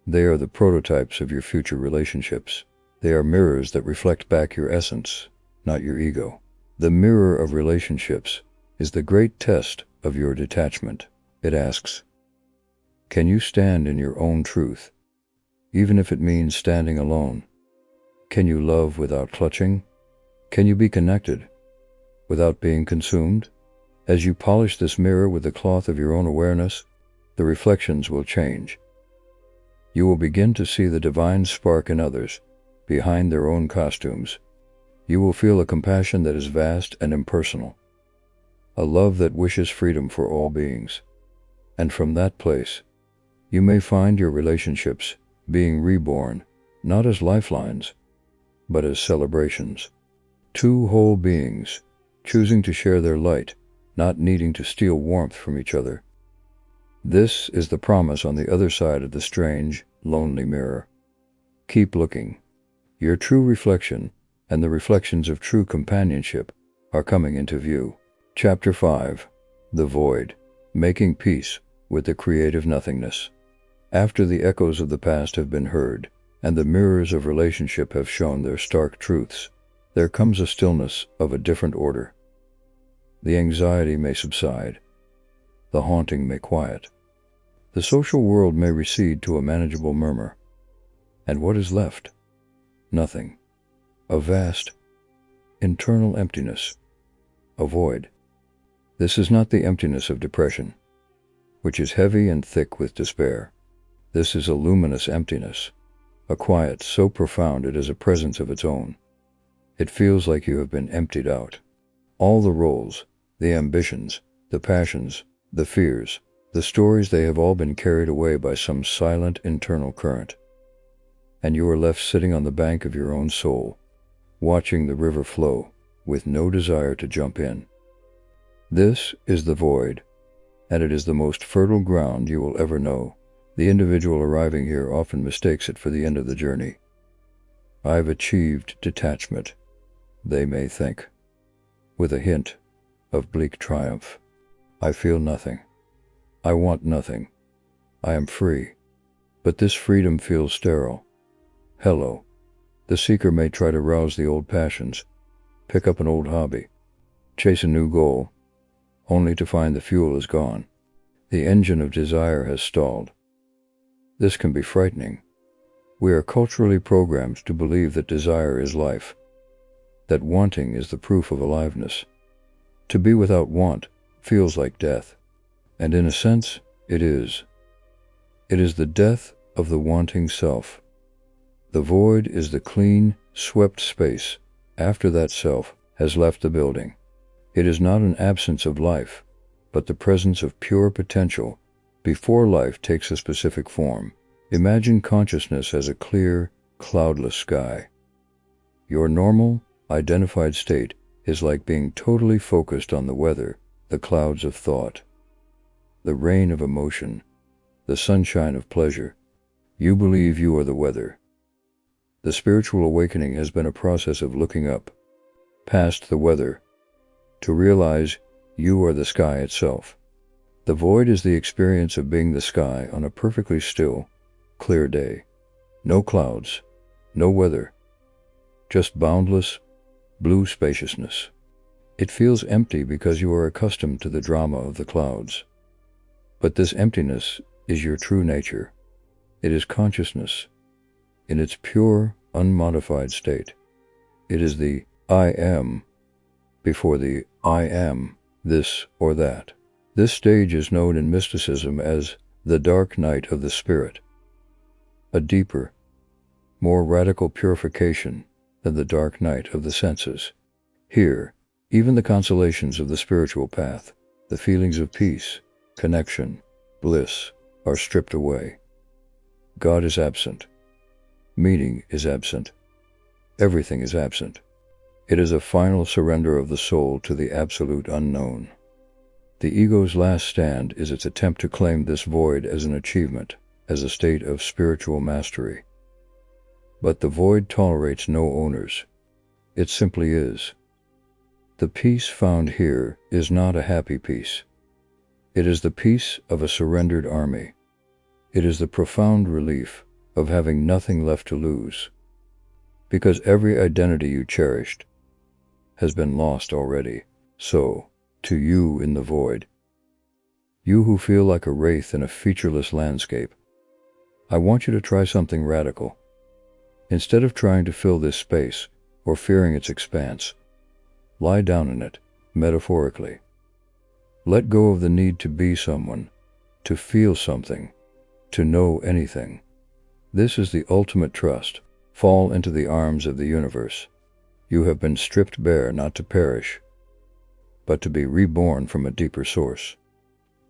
They are the prototypes of your future relationships. They are mirrors that reflect back your essence, not your ego. The mirror of relationships is the great test of your detachment. It asks, can you stand in your own truth, even if it means standing alone? Can you love without clutching? Can you be connected without being consumed? As you polish this mirror with the cloth of your own awareness, the reflections will change. You will begin to see the divine spark in others, behind their own costumes. You will feel a compassion that is vast and impersonal, a love that wishes freedom for all beings. And from that place, you may find your relationships being reborn, not as lifelines, but as celebrations. Two whole beings, choosing to share their light, not needing to steal warmth from each other. This is the promise on the other side of the strange, lonely mirror. Keep looking. Your true reflection and the reflections of true companionship are coming into view. Chapter 5. The Void. Making Peace with the Creative Nothingness. After the echoes of the past have been heard, and the mirrors of relationship have shown their stark truths, there comes a stillness of a different order. The anxiety may subside. The haunting may quiet. The social world may recede to a manageable murmur. And what is left? Nothing. A vast, internal emptiness. A void. This is not the emptiness of depression, which is heavy and thick with despair. This is a luminous emptiness, a quiet so profound it is a presence of its own. It feels like you have been emptied out. All the roles, the ambitions, the passions, the fears, the stories, they have all been carried away by some silent internal current. And you are left sitting on the bank of your own soul, watching the river flow, with no desire to jump in. This is the void, and it is the most fertile ground you will ever know. The individual arriving here often mistakes it for the end of the journey. I've achieved detachment, they may think, with a hint of bleak triumph. I feel nothing. I want nothing. I am free. But this freedom feels sterile. Hello. The seeker may try to rouse the old passions, pick up an old hobby, chase a new goal, only to find the fuel is gone. The engine of desire has stalled. This can be frightening. We are culturally programmed to believe that desire is life, that wanting is the proof of aliveness. To be without want feels like death, and in a sense, it is. It is the death of the wanting self. The void is the clean, swept space after that self has left the building. It is not an absence of life, but the presence of pure potential before life takes a specific form. Imagine consciousness as a clear, cloudless sky. Your normal, identified state is like being totally focused on the weather, the clouds of thought, the rain of emotion, the sunshine of pleasure. You believe you are the weather. The spiritual awakening has been a process of looking up, past the weather, to realize you are the sky itself. The void is the experience of being the sky on a perfectly still, clear day. No clouds, no weather, just boundless, blue spaciousness. It feels empty because you are accustomed to the drama of the clouds. But this emptiness is your true nature. It is consciousness in its pure, unmodified state. It is the I am before the I am this or that. This stage is known in mysticism as the dark night of the spirit, a deeper, more radical purification than the dark night of the senses. Here, even the consolations of the spiritual path, the feelings of peace, connection, bliss, are stripped away. God is absent. Meaning is absent. Everything is absent. It is a final surrender of the soul to the absolute unknown. The ego's last stand is its attempt to claim this void as an achievement, as a state of spiritual mastery. But the void tolerates no owners. It simply is. The peace found here is not a happy peace. It is the peace of a surrendered army. It is the profound relief of having nothing left to lose, because every identity you cherished has been lost already. So, to you in the void, you who feel like a wraith in a featureless landscape, I want you to try something radical. Instead of trying to fill this space or fearing its expanse, lie down in it, metaphorically. Let go of the need to be someone, to feel something, to know anything. This is the ultimate trust. Fall into the arms of the universe. You have been stripped bare not to perish, but to be reborn from a deeper source.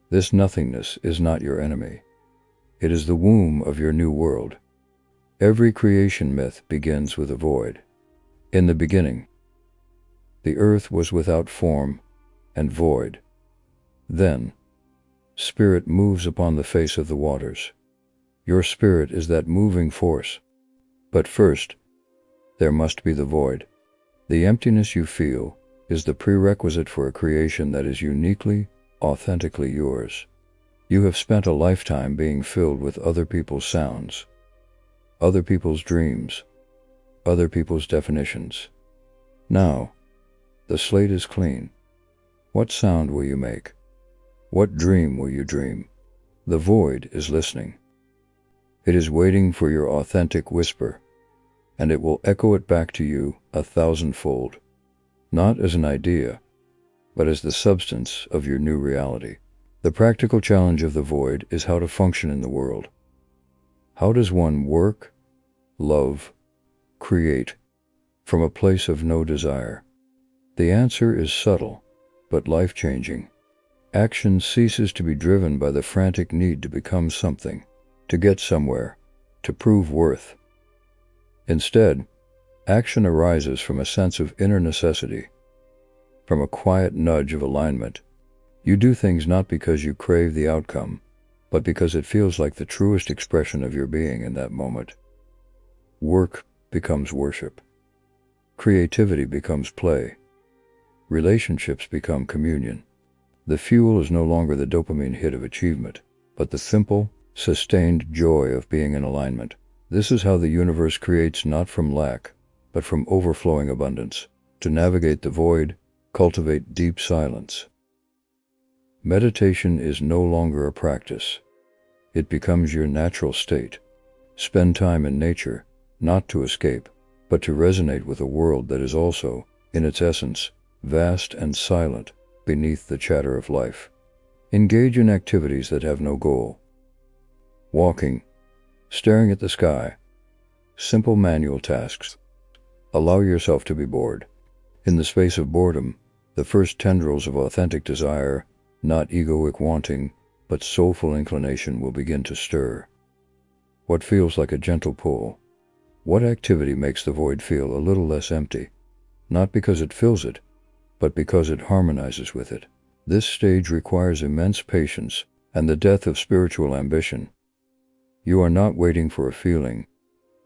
This nothingness is not your enemy. It is the womb of your new world. Every creation myth begins with a void. In the beginning, the earth was without form and void. Then, spirit moves upon the face of the waters. Your spirit is that moving force. But first, there must be the void. The emptiness you feel is the prerequisite for a creation that is uniquely, authentically yours. You have spent a lifetime being filled with other people's sounds, other people's dreams, other people's definitions. Now, the slate is clean. What sound will you make? What dream will you dream? The void is listening. It is waiting for your authentic whisper, and it will echo it back to you 1,000-fold, not as an idea, but as the substance of your new reality. The practical challenge of the void is how to function in the world. How does one work, love, create, from a place of no desire? The answer is subtle, but life-changing. Action ceases to be driven by the frantic need to become something, to get somewhere, to prove worth. Instead, action arises from a sense of inner necessity, from a quiet nudge of alignment. You do things not because you crave the outcome, but because it feels like the truest expression of your being in that moment. Work becomes worship. Creativity becomes play. Relationships become communion. The fuel is no longer the dopamine hit of achievement, but the simple, sustained joy of being in alignment. This is how the universe creates not from lack, but from overflowing abundance. To navigate the void, cultivate deep silence. Meditation is no longer a practice. It becomes your natural state. Spend time in nature, not to escape, but to resonate with a world that is also, in its essence, vast and silent beneath the chatter of life. Engage in activities that have no goal. Walking, staring at the sky, simple manual tasks. Allow yourself to be bored. In the space of boredom, the first tendrils of authentic desire, not egoic wanting, but soulful inclination will begin to stir. What feels like a gentle pull? What activity makes the void feel a little less empty? Not because it fills it, but because it harmonizes with it. This stage requires immense patience and the death of spiritual ambition. You are not waiting for a feeling.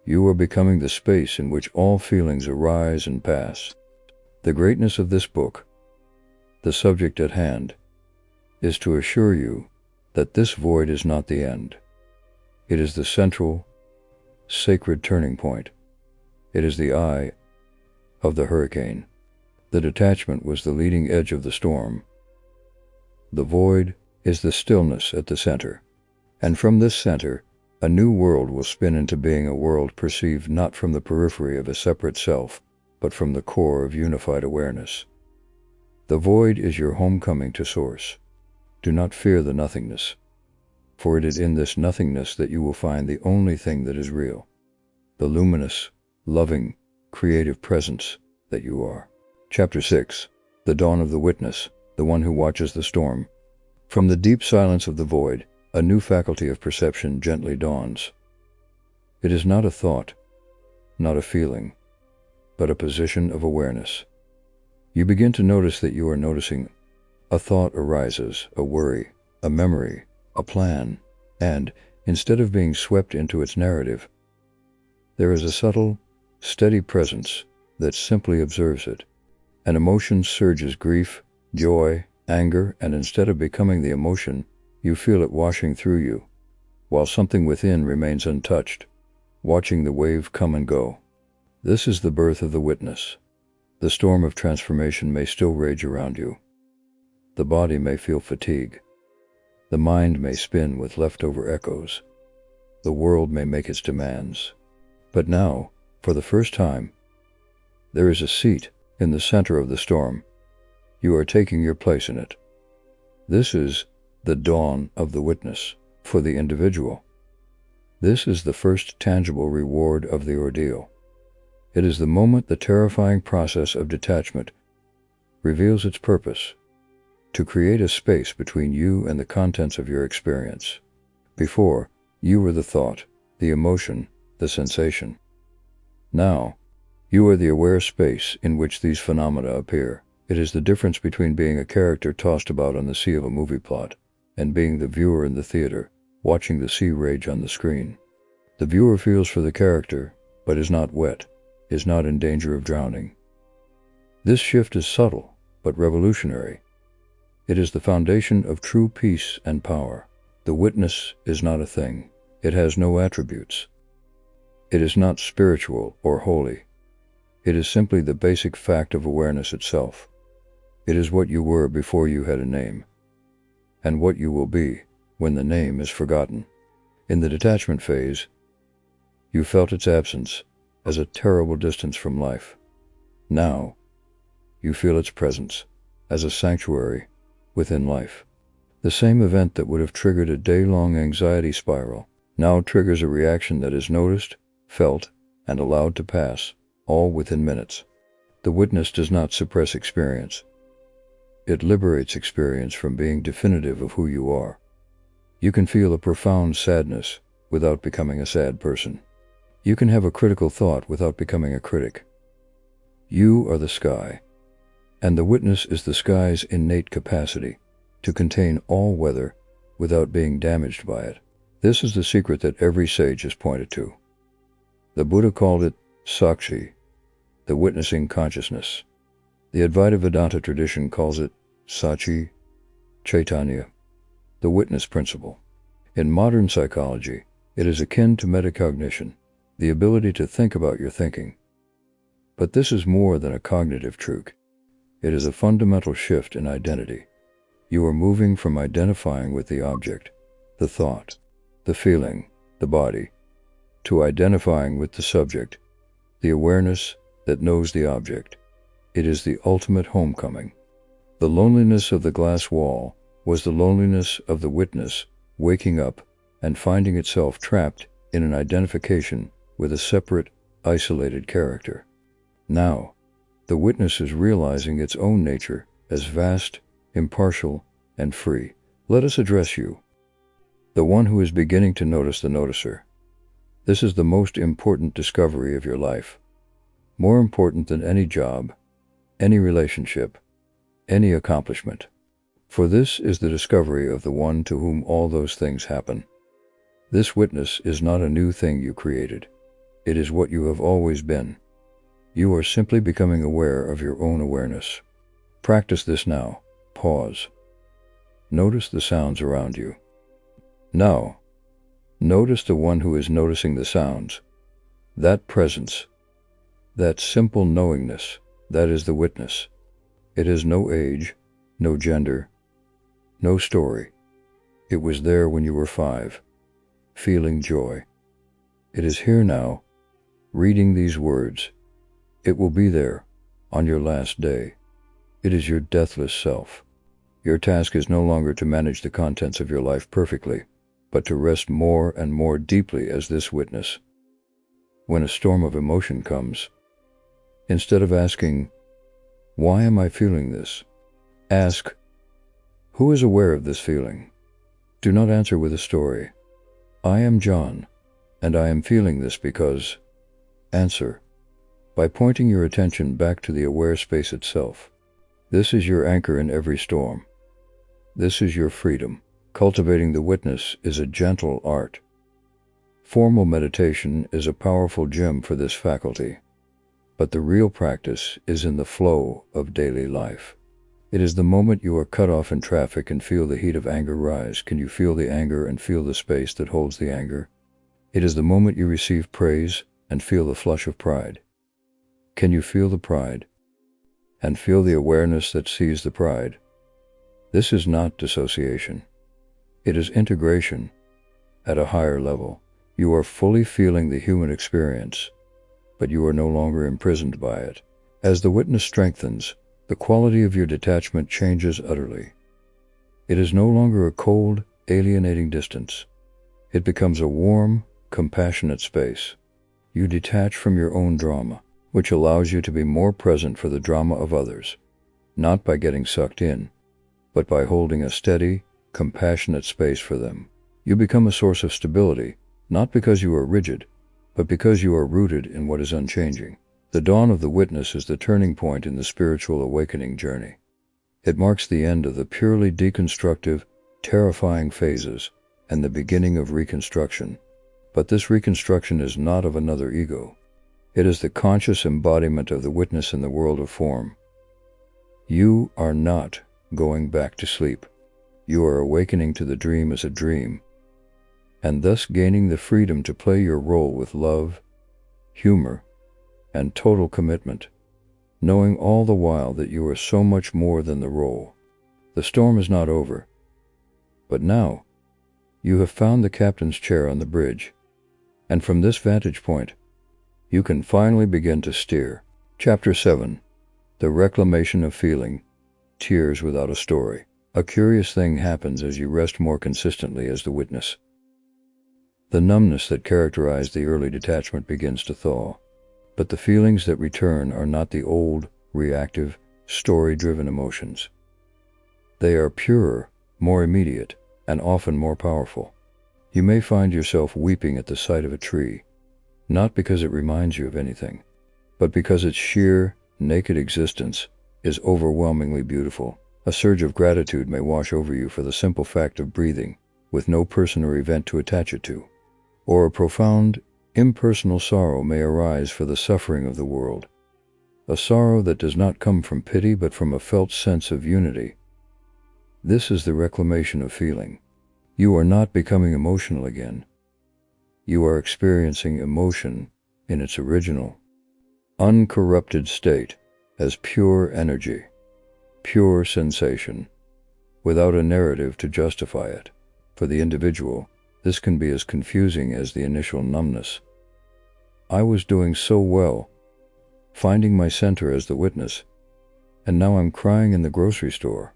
You are becoming the space in which all feelings arise and pass. The greatness of this book, the subject at hand, is to assure you that this void is not the end. It is the central, sacred turning point. It is the eye of the hurricane. The detachment was the leading edge of the storm. The void is the stillness at the center. And from this center, a new world will spin into being a world perceived not from the periphery of a separate self, but from the core of unified awareness. The void is your homecoming to Source. Do not fear the nothingness, for it is in this nothingness that you will find the only thing that is real, the luminous, loving, creative presence that you are. Chapter 6. The Dawn of the Witness, the one who watches the storm. From the deep silence of the void, a new faculty of perception gently dawns. It is not a thought, not a feeling, but a position of awareness. You begin to notice that you are noticing. A thought arises, a worry, a memory, a plan, and, instead of being swept into its narrative, there is a subtle, steady presence that simply observes it. An emotion surges: grief, joy, anger, and instead of becoming the emotion, you feel it washing through you, while something within remains untouched, watching the wave come and go. This is the birth of the witness. The storm of transformation may still rage around you. The body may feel fatigue. The mind may spin with leftover echoes. The world may make its demands. But now, for the first time, there is a seat in the center of the storm. You are taking your place in it. This is the dawn of the witness for the individual. This is the first tangible reward of the ordeal. It is the moment the terrifying process of detachment reveals its purpose: to create a space between you and the contents of your experience. Before, you were the thought, the emotion, the sensation. Now, you are the aware space in which these phenomena appear. It is the difference between being a character tossed about on the sea of a movie plot and being the viewer in the theater, watching the sea rage on the screen. The viewer feels for the character, but is not wet, is not in danger of drowning. This shift is subtle, but revolutionary. It is the foundation of true peace and power. The witness is not a thing. It has no attributes. It is not spiritual or holy. It is simply the basic fact of awareness itself. It is what you were before you had a name, and what you will be when the name is forgotten. In the detachment phase, you felt its absence as a terrible distance from life. Now, you feel its presence as a sanctuary within life. The same event that would have triggered a day-long anxiety spiral now triggers a reaction that is noticed, felt, and allowed to pass, all within minutes. The witness does not suppress experience. It liberates experience from being definitive of who you are. You can feel a profound sadness without becoming a sad person. You can have a critical thought without becoming a critic. You are the sky, and the witness is the sky's innate capacity to contain all weather without being damaged by it. This is the secret that every sage has pointed to. The Buddha called it Sakshi, the witnessing consciousness. The Advaita Vedanta tradition calls it Sachi, Chaitanya, the witness principle. In modern psychology, it is akin to metacognition, the ability to think about your thinking. But this is more than a cognitive trick. It is a fundamental shift in identity. You are moving from identifying with the object, the thought, the feeling, the body, to identifying with the subject, the awareness that knows the object. It is the ultimate homecoming. The loneliness of the glass wall was the loneliness of the witness waking up and finding itself trapped in an identification with a separate, isolated character. Now, the witness is realizing its own nature as vast, impartial, and free. Let us address you, the one who is beginning to notice the noticer. This is the most important discovery of your life, more important than any job, any relationship, any accomplishment. For this is the discovery of the one to whom all those things happen. This witness is not a new thing you created. It is what you have always been. You are simply becoming aware of your own awareness. Practice this now. Pause. Notice the sounds around you. Now, notice the one who is noticing the sounds. That presence, that simple knowingness, that is the witness. It has no age, no gender, no story. It was there when you were 5, feeling joy. It is here now, reading these words. It will be there on your last day. It is your deathless self. Your task is no longer to manage the contents of your life perfectly, but to rest more and more deeply as this witness. When a storm of emotion comes, instead of asking, "Why am I feeling this?" ask, "Who is aware of this feeling?" Do not answer with a story. "I am John, and I am feeling this because..." Answer by pointing your attention back to the aware space itself. This is your anchor in every storm. This is your freedom. Cultivating the witness is a gentle art. Formal meditation is a powerful gym for this faculty. But the real practice is in the flow of daily life. It is the moment you are cut off in traffic and feel the heat of anger rise. Can you feel the anger and feel the space that holds the anger? It is the moment you receive praise and feel the flush of pride. Can you feel the pride and feel the awareness that sees the pride? This is not dissociation. It is integration at a higher level. You are fully feeling the human experience, but you are no longer imprisoned by it. As the witness strengthens, the quality of your detachment changes utterly. It is no longer a cold, alienating distance. It becomes a warm, compassionate space. You detach from your own drama, which allows you to be more present for the drama of others, not by getting sucked in, but by holding a steady, compassionate space for them. You become a source of stability, not because you are rigid, but because you are rooted in what is unchanging. The dawn of the witness is the turning point in the spiritual awakening journey. It marks the end of the purely deconstructive, terrifying phases and the beginning of reconstruction. But this reconstruction is not of another ego. It is the conscious embodiment of the witness in the world of form. You are not going back to sleep. You are awakening to the dream as a dream, and thus gaining the freedom to play your role with love, humor, and total commitment, knowing all the while that you are so much more than the role. The storm is not over, but now you have found the captain's chair on the bridge, and from this vantage point, you can finally begin to steer. Chapter 7. The Reclamation of Feeling. Tears without a story. A curious thing happens as you rest more consistently as the witness. The numbness that characterized the early detachment begins to thaw, but the feelings that return are not the old, reactive, story-driven emotions. They are purer, more immediate, and often more powerful. You may find yourself weeping at the sight of a tree, not because it reminds you of anything, but because its sheer, naked existence is overwhelmingly beautiful. A surge of gratitude may wash over you for the simple fact of breathing, with no person or event to attach it to. Or a profound, impersonal sorrow may arise for the suffering of the world, a sorrow that does not come from pity but from a felt sense of unity. This is the reclamation of feeling. You are not becoming emotional again. You are experiencing emotion in its original, uncorrupted state as pure energy, pure sensation, without a narrative to justify it. For the individual, this can be as confusing as the initial numbness. I was doing so well, finding my center as the witness, and now I'm crying in the grocery store.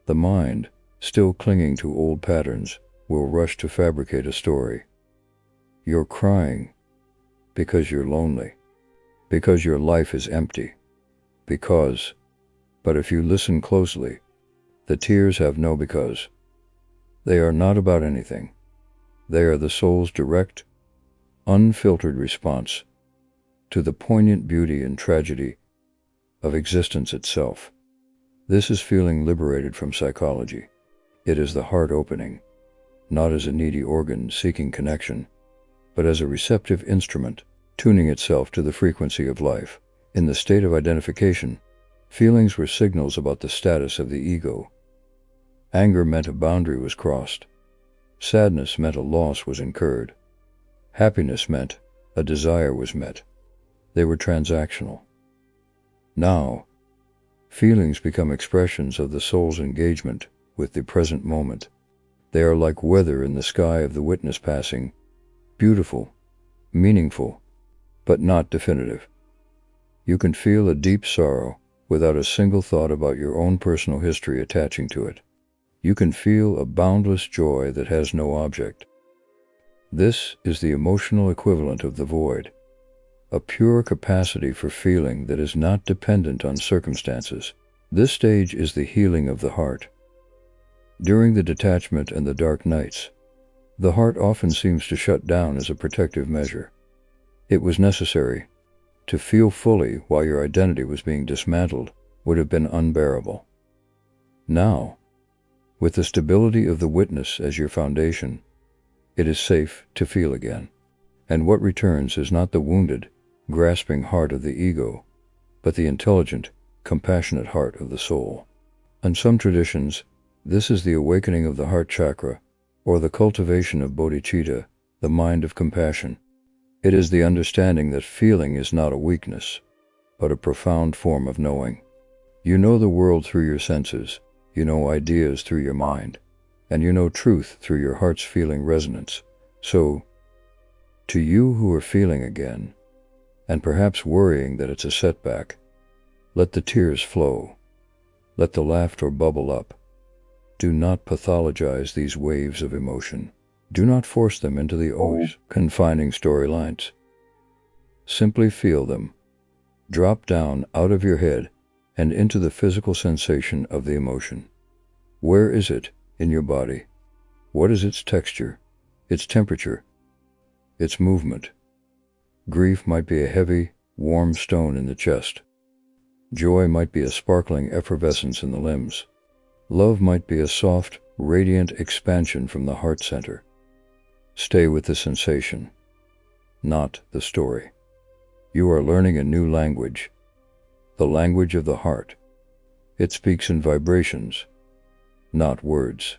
The mind, still clinging to old patterns, will rush to fabricate a story. You're crying because you're lonely, because your life is empty, but if you listen closely, the tears have no because. They are not about anything. They are the soul's direct, unfiltered response to the poignant beauty and tragedy of existence itself. This is feeling liberated from psychology. It is the heart opening, not as a needy organ seeking connection, but as a receptive instrument, tuning itself to the frequency of life. In the state of identification, feelings were signals about the status of the ego. Anger meant a boundary was crossed. Sadness meant a loss was incurred. Happiness meant a desire was met. They were transactional. Now, feelings become expressions of the soul's engagement with the present moment. They are like weather in the sky of the witness passing, beautiful, meaningful, but not definitive. You can feel a deep sorrow without a single thought about your own personal history attaching to it. You can feel a boundless joy that has no object. This is the emotional equivalent of the void, a pure capacity for feeling that is not dependent on circumstances. This stage is the healing of the heart. During the detachment and the dark nights, the heart often seems to shut down as a protective measure. It was necessary. To feel fully while your identity was being dismantled would have been unbearable. Now, with the stability of the witness as your foundation, it is safe to feel again. And what returns is not the wounded, grasping heart of the ego, but the intelligent, compassionate heart of the soul. In some traditions, this is the awakening of the heart chakra, or the cultivation of bodhicitta, the mind of compassion. It is the understanding that feeling is not a weakness, but a profound form of knowing. You know the world through your senses, you know ideas through your mind, and you know truth through your heart's feeling resonance. So, to you who are feeling again, and perhaps worrying that it's a setback, let the tears flow. Let the laughter bubble up. Do not pathologize these waves of emotion. Do not force them into the always confining storylines. Simply feel them. Drop down out of your head and into the physical sensation of the emotion. Where is it in your body? What is its texture, its temperature, its movement? Grief might be a heavy, warm stone in the chest. Joy might be a sparkling effervescence in the limbs. Love might be a soft, radiant expansion from the heart center. Stay with the sensation, not the story. You are learning a new language, the language of the heart. It speaks in vibrations, not words.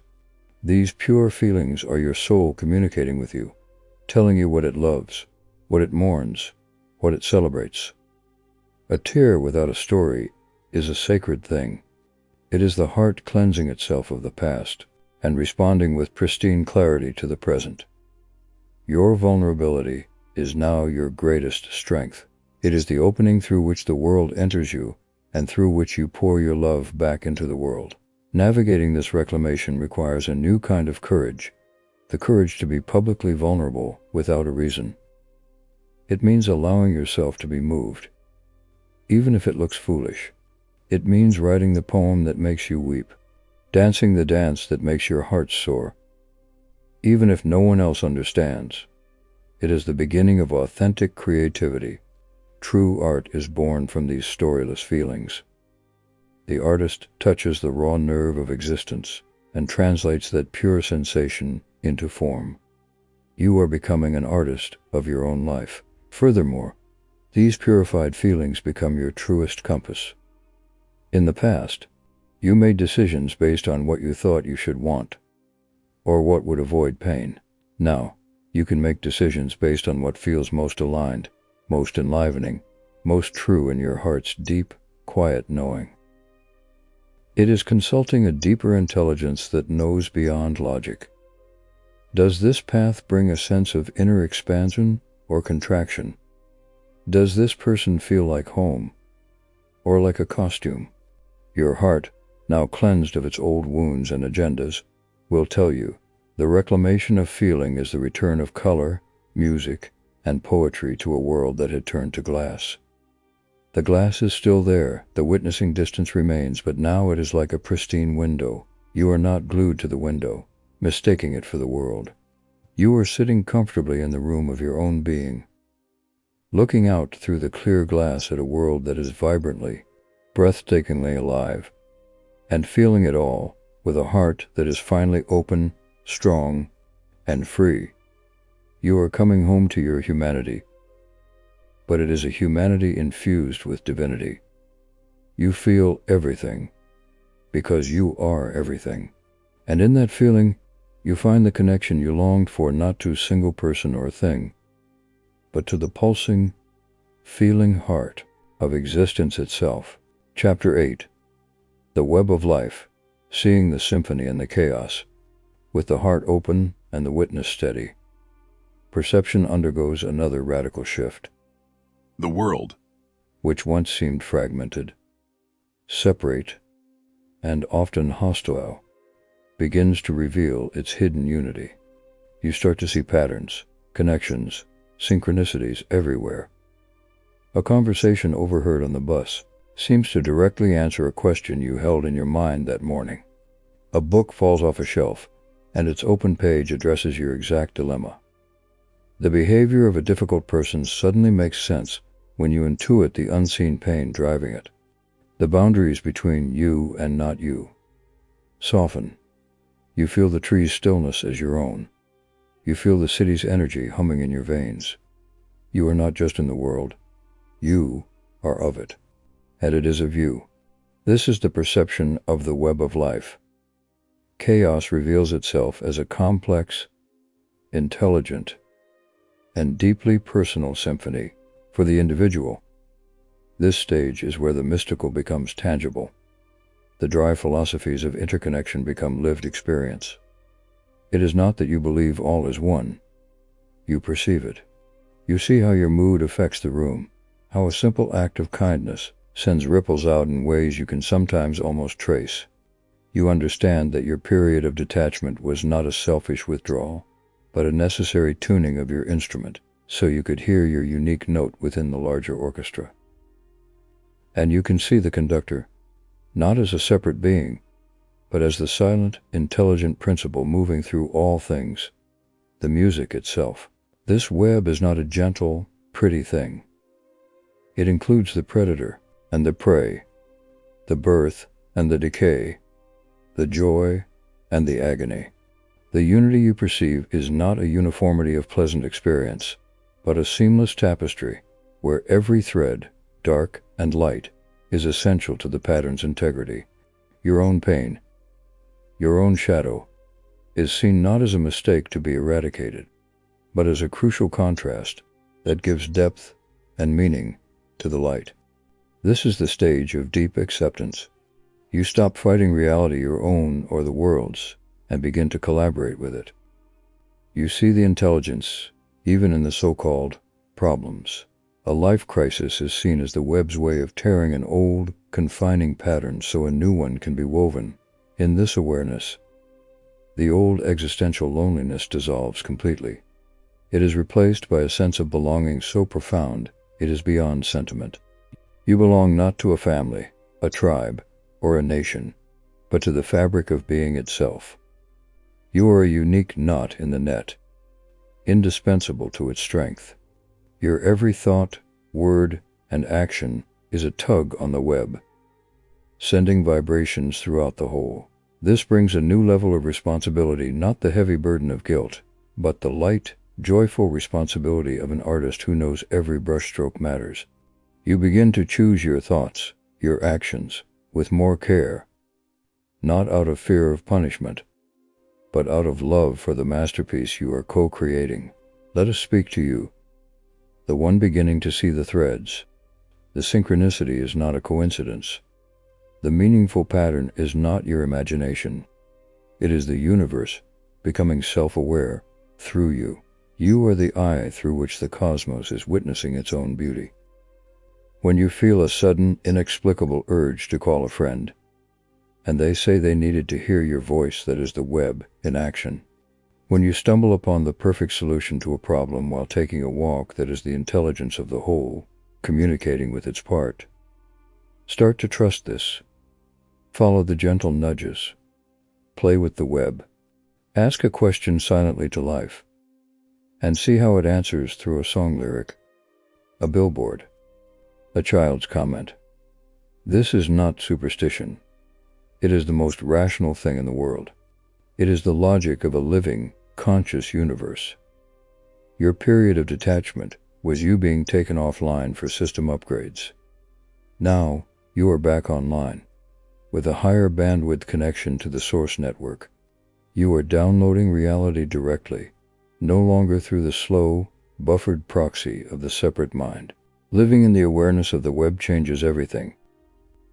These pure feelings are your soul communicating with you, telling you what it loves, what it mourns, what it celebrates. A tear without a story is a sacred thing. It is the heart cleansing itself of the past and responding with pristine clarity to the present. Your vulnerability is now your greatest strength. It is the opening through which the world enters you and through which you pour your love back into the world. Navigating this reclamation requires a new kind of courage, the courage to be publicly vulnerable without a reason. It means allowing yourself to be moved, even if it looks foolish. It means writing the poem that makes you weep, dancing the dance that makes your heart soar. Even if no one else understands, it is the beginning of authentic creativity. True art is born from these storyless feelings. The artist touches the raw nerve of existence and translates that pure sensation into form. You are becoming an artist of your own life. Furthermore, these purified feelings become your truest compass. In the past, you made decisions based on what you thought you should want, or what would avoid pain. Now, you can make decisions based on what feels most aligned, most enlivening, most true in your heart's deep, quiet knowing. It is consulting a deeper intelligence that knows beyond logic. Does this path bring a sense of inner expansion or contraction? Does this person feel like home, or like a costume? Your heart, now cleansed of its old wounds and agendas, will tell you the reclamation of feeling is the return of color, music, and poetry to a world that had turned to glass. The glass is still there, the witnessing distance remains, but now it is like a pristine window. You are not glued to the window, mistaking it for the world. You are sitting comfortably in the room of your own being, looking out through the clear glass at a world that is vibrantly, breathtakingly alive, and feeling it all with a heart that is finally open, strong, and free. You are coming home to your humanity, but it is a humanity infused with divinity. You feel everything, because you are everything. And in that feeling, you find the connection you longed for, not to a single person or thing, but to the pulsing, feeling heart of existence itself. Chapter 8. The Web of Life, Seeing the Symphony and the Chaos. With the heart open and the witness steady, perception undergoes another radical shift. The world, which once seemed fragmented, separate, and often hostile, begins to reveal its hidden unity. You start to see patterns, connections, synchronicities everywhere. A conversation overheard on the bus seems to directly answer a question you held in your mind that morning. A book falls off a shelf, and its open page addresses your exact dilemma. The behavior of a difficult person suddenly makes sense when you intuit the unseen pain driving it. The boundaries between you and not you soften. You feel the tree's stillness as your own. You feel the city's energy humming in your veins. You are not just in the world, You are of it, and it is of you. This is the perception of the web of life. Chaos reveals itself as a complex, intelligent, and deeply personal symphony for the individual. This stage is where the mystical becomes tangible. The dry philosophies of interconnection become lived experience. It is not that you believe all is one. You perceive it. You see how your mood affects the room, how a simple act of kindness sends ripples out in ways you can sometimes almost trace. You understand that your period of detachment was not a selfish withdrawal, but a necessary tuning of your instrument so you could hear your unique note within the larger orchestra. And you can see the conductor, not as a separate being, but as the silent, intelligent principle moving through all things, the music itself. This web is not a gentle, pretty thing. It includes the predator and the prey, the birth and the decay, the joy and the agony. The unity you perceive is not a uniformity of pleasant experience, but a seamless tapestry where every thread, dark and light, is essential to the pattern's integrity. Your own pain, your own shadow, is seen not as a mistake to be eradicated, but as a crucial contrast that gives depth and meaning to the light. This is the stage of deep acceptance. You stop fighting reality, your own or the world's, and begin to collaborate with it. You see the intelligence, even in the so-called problems. A life crisis is seen as the web's way of tearing an old, confining pattern so a new one can be woven. In this awareness, the old existential loneliness dissolves completely. It is replaced by a sense of belonging so profound it is beyond sentiment. You belong not to a family, a tribe, or a nation, but to the fabric of being itself. You are a unique knot in the net, indispensable to its strength. Your every thought, word, and action is a tug on the web, sending vibrations throughout the whole. This brings a new level of responsibility, not the heavy burden of guilt, but the light, joyful responsibility of an artist who knows every brushstroke matters. You begin to choose your thoughts, your actions, with more care, not out of fear of punishment, but out of love for the masterpiece you are co-creating. Let us speak to you, the one beginning to see the threads. The synchronicity is not a coincidence. The meaningful pattern is not your imagination. It is the universe becoming self-aware through you. You are the eye through which the cosmos is witnessing its own beauty. When you feel a sudden, inexplicable urge to call a friend, and they say they needed to hear your voice, that is the web in action. When you stumble upon the perfect solution to a problem while taking a walk, that is the intelligence of the whole, communicating with its part. Start to trust this. Follow the gentle nudges. Play with the web. Ask a question silently to life, and see how it answers through a song lyric, a billboard, a child's comment. This is not superstition. It is the most rational thing in the world. It is the logic of a living, conscious universe. Your period of detachment was you being taken offline for system upgrades. Now, you are back online, with a higher bandwidth connection to the source network. You are downloading reality directly, no longer through the slow, buffered proxy of the separate mind. Living in the awareness of the web changes everything.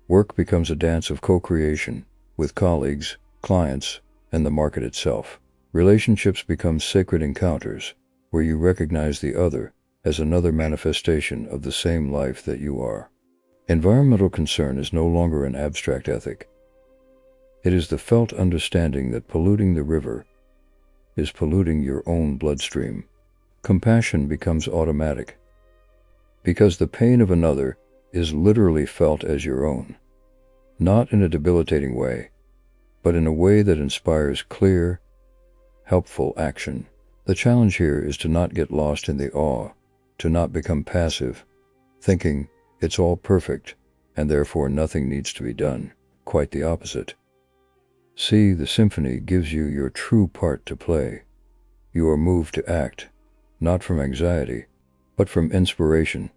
Work becomes a dance of co-creation with colleagues, clients, and the market itself. Relationships become sacred encounters where you recognize the other as another manifestation of the same life that you are. Environmental concern is no longer an abstract ethic. It is the felt understanding that polluting the river is polluting your own bloodstream. Compassion becomes automatic, because the pain of another is literally felt as your own, not in a debilitating way, but in a way that inspires clear, helpful action. The challenge here is to not get lost in the awe, to not become passive, thinking it's all perfect and therefore nothing needs to be done. Quite the opposite. See, the symphony gives you your true part to play. You are moved to act, not from anxiety, but from inspiration.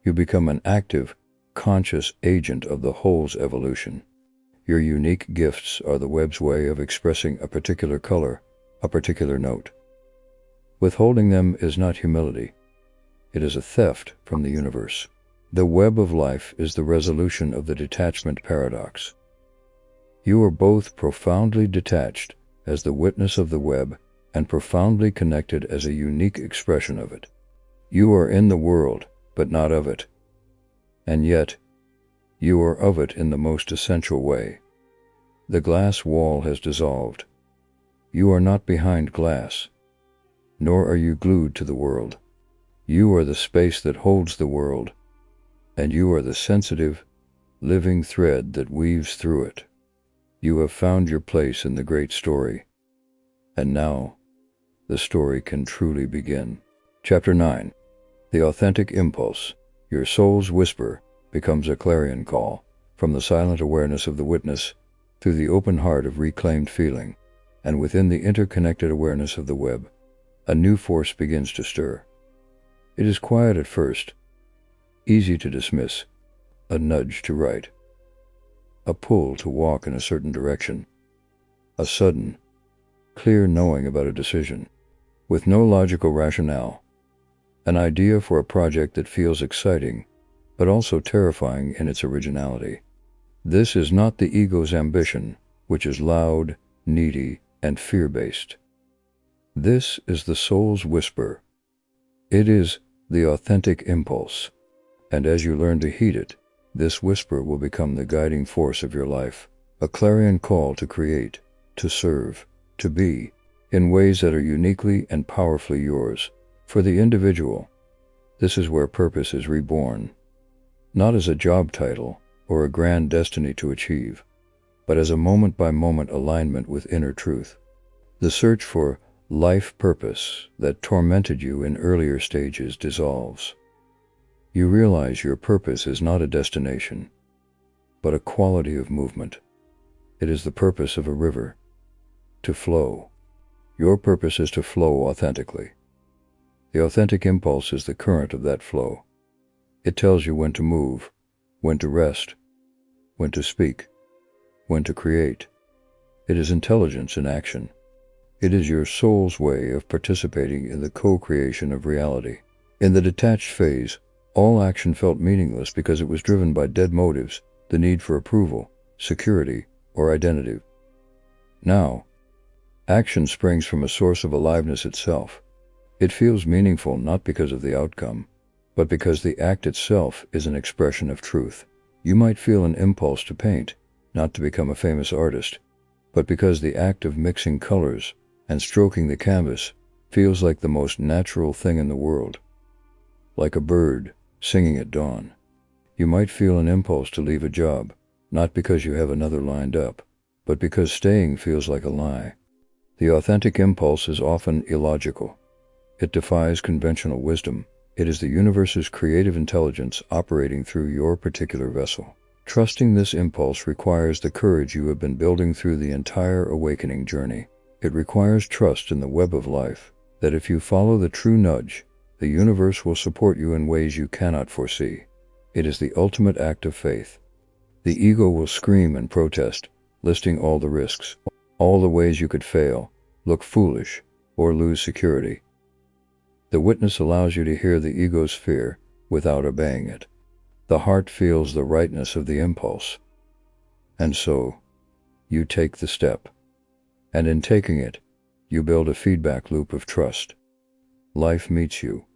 You become an active, conscious agent of the whole's evolution. Your unique gifts are the web's way of expressing a particular color, a particular note. Withholding them is not humility. It is a theft from the universe. The web of life is the resolution of the detachment paradox. You are both profoundly detached as the witness of the web and profoundly connected as a unique expression of it. You are in the world, but not of it. And yet, you are of it in the most essential way. The glass wall has dissolved. You are not behind glass, nor are you glued to the world. You are the space that holds the world, and you are the sensitive, living thread that weaves through it. You have found your place in the great story, and now the story can truly begin. Chapter 9. The Authentic Impulse. Your soul's whisper becomes a clarion call, from the silent awareness of the witness through the open heart of reclaimed feeling, and within the interconnected awareness of the web, a new force begins to stir. It is quiet at first, easy to dismiss, a nudge to write, a pull to walk in a certain direction, a sudden, clear knowing about a decision, with no logical rationale, an idea for a project that feels exciting, but also terrifying in its originality. This is not the ego's ambition, which is loud, needy, and fear-based. This is the soul's whisper. It is the authentic impulse, and as you learn to heed it, this whisper will become the guiding force of your life, a clarion call to create, to serve, to be, in ways that are uniquely and powerfully yours. For the individual, this is where purpose is reborn, not as a job title or a grand destiny to achieve, but as a moment-by-moment alignment with inner truth. The search for life purpose that tormented you in earlier stages dissolves. You realize your purpose is not a destination, but a quality of movement. It is the purpose of a river, to flow. Your purpose is to flow authentically. The authentic impulse is the current of that flow. It tells you when to move, when to rest, when to speak, when to create. It is intelligence in action. It is your soul's way of participating in the co-creation of reality. In the detached phase, all action felt meaningless because it was driven by dead motives, the need for approval, security, or identity. Now, action springs from a source of aliveness itself. It feels meaningful not because of the outcome, but because the act itself is an expression of truth. You might feel an impulse to paint, not to become a famous artist, but because the act of mixing colors and stroking the canvas feels like the most natural thing in the world. Like a bird singing at dawn. You might feel an impulse to leave a job, not because you have another lined up, but because staying feels like a lie. The authentic impulse is often illogical. It defies conventional wisdom. It is the universe's creative intelligence operating through your particular vessel. Trusting this impulse requires the courage you have been building through the entire awakening journey. It requires trust in the web of life, that if you follow the true nudge, the universe will support you in ways you cannot foresee. It is the ultimate act of faith. The ego will scream and protest, listing all the risks, all the ways you could fail, look foolish, or lose security. The witness allows you to hear the ego's fear without obeying it. The heart feels the rightness of the impulse. And so, you take the step. And in taking it, you build a feedback loop of trust. Life meets you.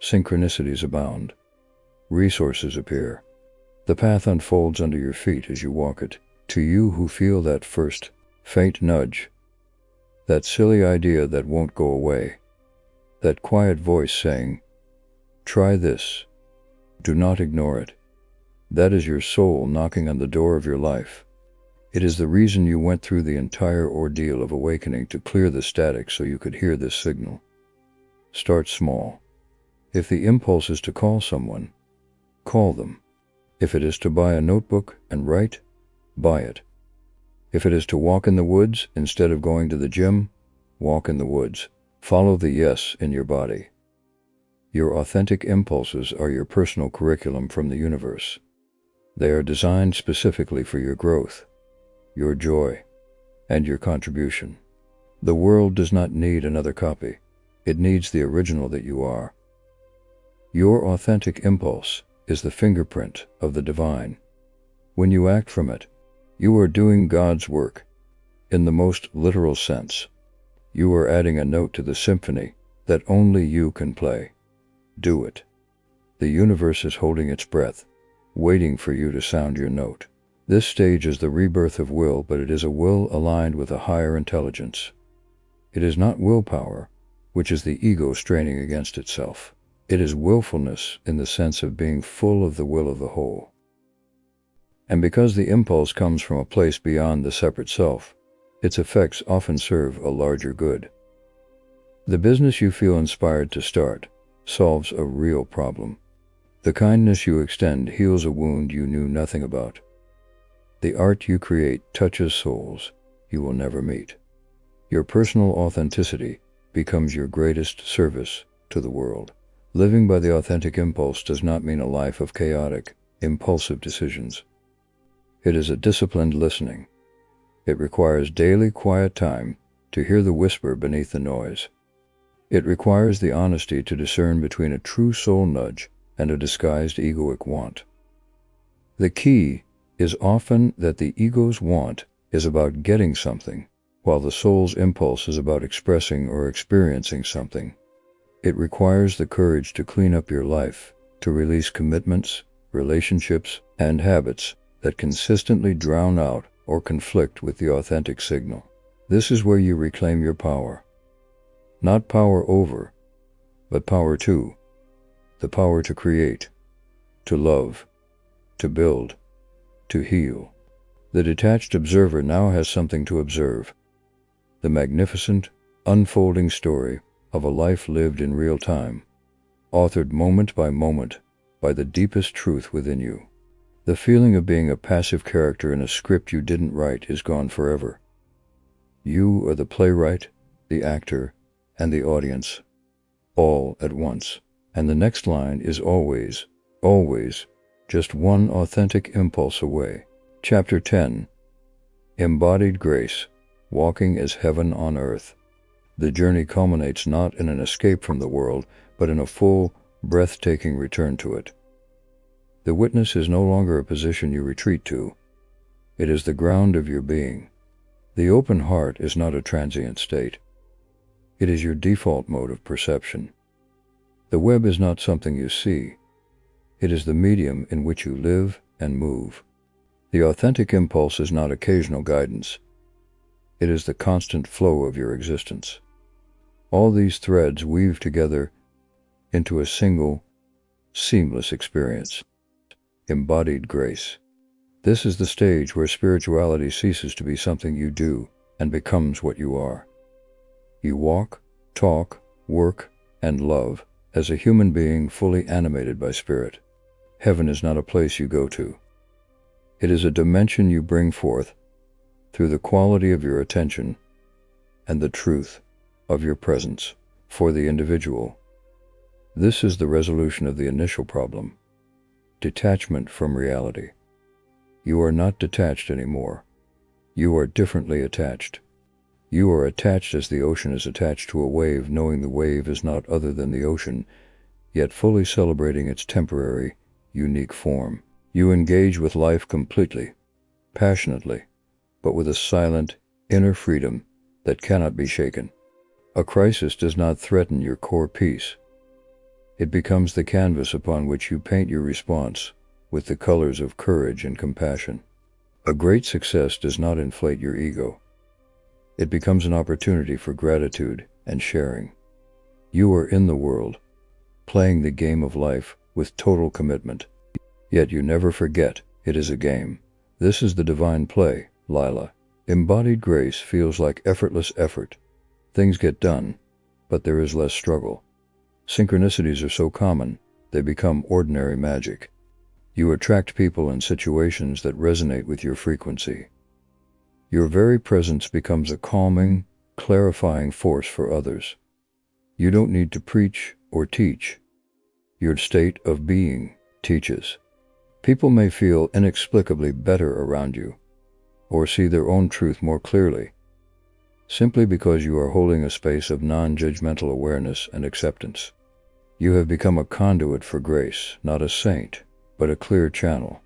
Synchronicities abound. Resources appear. The path unfolds under your feet as you walk it. To you who feel that first, faint nudge, that silly idea that won't go away, that quiet voice saying, "Try this. Do not ignore it." That is your soul knocking on the door of your life. It is the reason you went through the entire ordeal of awakening, to clear the static so you could hear this signal. Start small. If the impulse is to call someone, call them. If it is to buy a notebook and write, buy it. If it is to walk in the woods instead of going to the gym, walk in the woods. Follow the yes in your body. Your authentic impulses are your personal curriculum from the universe. They are designed specifically for your growth, your joy, and your contribution. The world does not need another copy. It needs the original that you are. Your authentic impulse is the fingerprint of the divine. When you act from it, you are doing God's work in the most literal sense. You are adding a note to the symphony that only you can play. Do it. The universe is holding its breath, waiting for you to sound your note. This stage is the rebirth of will, but it is a will aligned with a higher intelligence. It is not willpower, which is the ego straining against itself. It is willfulness in the sense of being full of the will of the whole. And because the impulse comes from a place beyond the separate self, its effects often serve a larger good. The business you feel inspired to start solves a real problem. The kindness you extend heals a wound you knew nothing about. The art you create touches souls you will never meet. Your personal authenticity becomes your greatest service to the world. Living by the authentic impulse does not mean a life of chaotic, impulsive decisions. It is a disciplined listening. It requires daily quiet time to hear the whisper beneath the noise. It requires the honesty to discern between a true soul nudge and a disguised egoic want. The key is often that the ego's want is about getting something, while the soul's impulse is about expressing or experiencing something. It requires the courage to clean up your life, to release commitments, relationships, and habits that consistently drown out or conflict with the authentic signal. This is where you reclaim your power. Not power over, but power to. The power to create, to love, to build, to heal. The detached observer now has something to observe. The magnificent, unfolding story of a life lived in real time, authored moment by moment by the deepest truth within you. The feeling of being a passive character in a script you didn't write is gone forever. You are the playwright, the actor, and the audience, all at once. And the next line is always, always, just one authentic impulse away. Chapter 10. Embodied Grace, Walking as Heaven on Earth. The journey culminates not in an escape from the world, but in a full, breathtaking return to it. The witness is no longer a position you retreat to. It is the ground of your being. The open heart is not a transient state. It is your default mode of perception. The web is not something you see. It is the medium in which you live and move. The authentic impulse is not occasional guidance. It is the constant flow of your existence. All these threads weave together into a single, seamless experience. Embodied grace. This is the stage where spirituality ceases to be something you do and becomes what you are. You walk, talk, work, and love as a human being fully animated by spirit. Heaven is not a place you go to. It is a dimension you bring forth through the quality of your attention and the truth of your presence for the individual. This is the resolution of the initial problem. Detachment from reality. You are not detached anymore. You are differently attached. You are attached as the ocean is attached to a wave, knowing the wave is not other than the ocean, yet fully celebrating its temporary, unique form. You engage with life completely, passionately, but with a silent, inner freedom that cannot be shaken. A crisis does not threaten your core peace. It becomes the canvas upon which you paint your response with the colors of courage and compassion. A great success does not inflate your ego. It becomes an opportunity for gratitude and sharing. You are in the world, playing the game of life with total commitment. Yet you never forget it is a game. This is the divine play, Lila. Embodied grace feels like effortless effort. Things get done, but there is less struggle. Synchronicities are so common, they become ordinary magic. You attract people and situations that resonate with your frequency. Your very presence becomes a calming, clarifying force for others. You don't need to preach or teach. Your state of being teaches. People may feel inexplicably better around you, or see their own truth more clearly, simply because you are holding a space of non-judgmental awareness and acceptance. You have become a conduit for grace, not a saint, but a clear channel.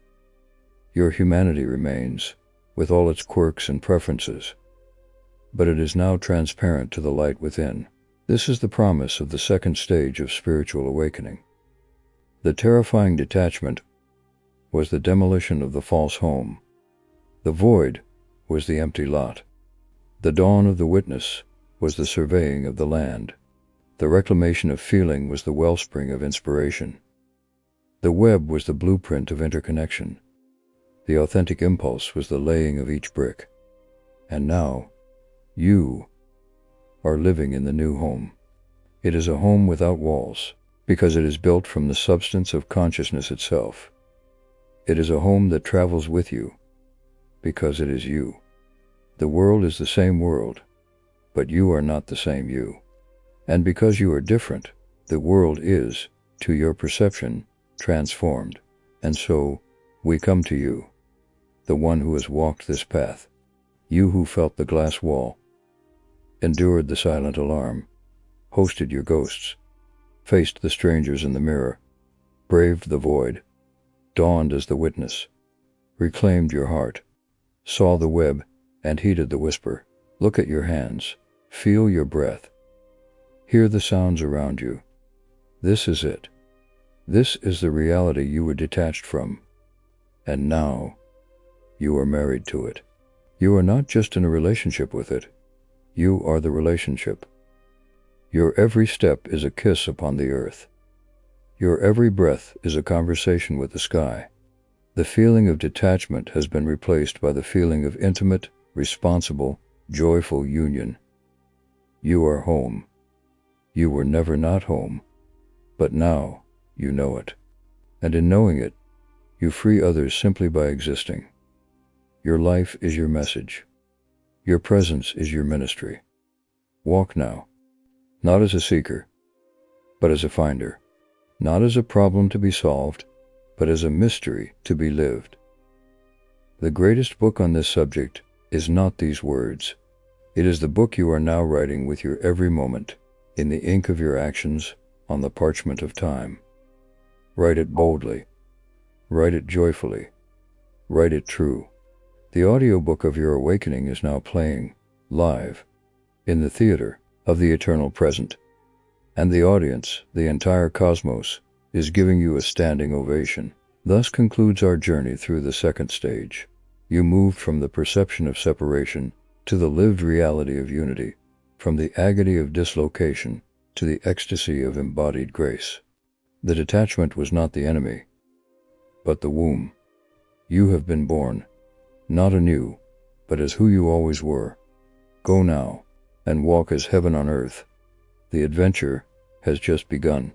Your humanity remains, with all its quirks and preferences, but it is now transparent to the light within. This is the promise of the second stage of spiritual awakening. The terrifying detachment was the demolition of the false home. The void was the empty lot. The dawn of the witness was the surveying of the land. The reclamation of feeling was the wellspring of inspiration. The web was the blueprint of interconnection. The authentic impulse was the laying of each brick. And now, you are living in the new home. It is a home without walls, because it is built from the substance of consciousness itself. It is a home that travels with you, because it is you. The world is the same world, but you are not the same you. And because you are different, the world is, to your perception, transformed. And so, we come to you, the one who has walked this path. You who felt the glass wall, endured the silent alarm, hosted your ghosts, faced the strangers in the mirror, braved the void, dawned as the witness, reclaimed your heart, saw the web, and heeded the whisper. Look at your hands, feel your breath, hear the sounds around you. This is it. This is the reality you were detached from. And now, you are married to it. You are not just in a relationship with it. You are the relationship. Your every step is a kiss upon the earth. Your every breath is a conversation with the sky. The feeling of detachment has been replaced by the feeling of intimate, responsible, joyful union. You are home. You were never not home, but now you know it. And in knowing it, you free others simply by existing. Your life is your message. Your presence is your ministry. Walk now, not as a seeker, but as a finder. Not as a problem to be solved, but as a mystery to be lived. The greatest book on this subject is not these words. It is the book you are now writing with your every moment, in the ink of your actions, on the parchment of time. Write it boldly. Write it joyfully. Write it true. The audiobook of your awakening is now playing, live, in the theater of the eternal present. And the audience, the entire cosmos, is giving you a standing ovation. Thus concludes our journey through the second stage. You moved from the perception of separation to the lived reality of unity, from the agony of dislocation to the ecstasy of embodied grace. The detachment was not the enemy, but the womb. You have been born, not anew, but as who you always were. Go now, and walk as heaven on earth. The adventure has just begun.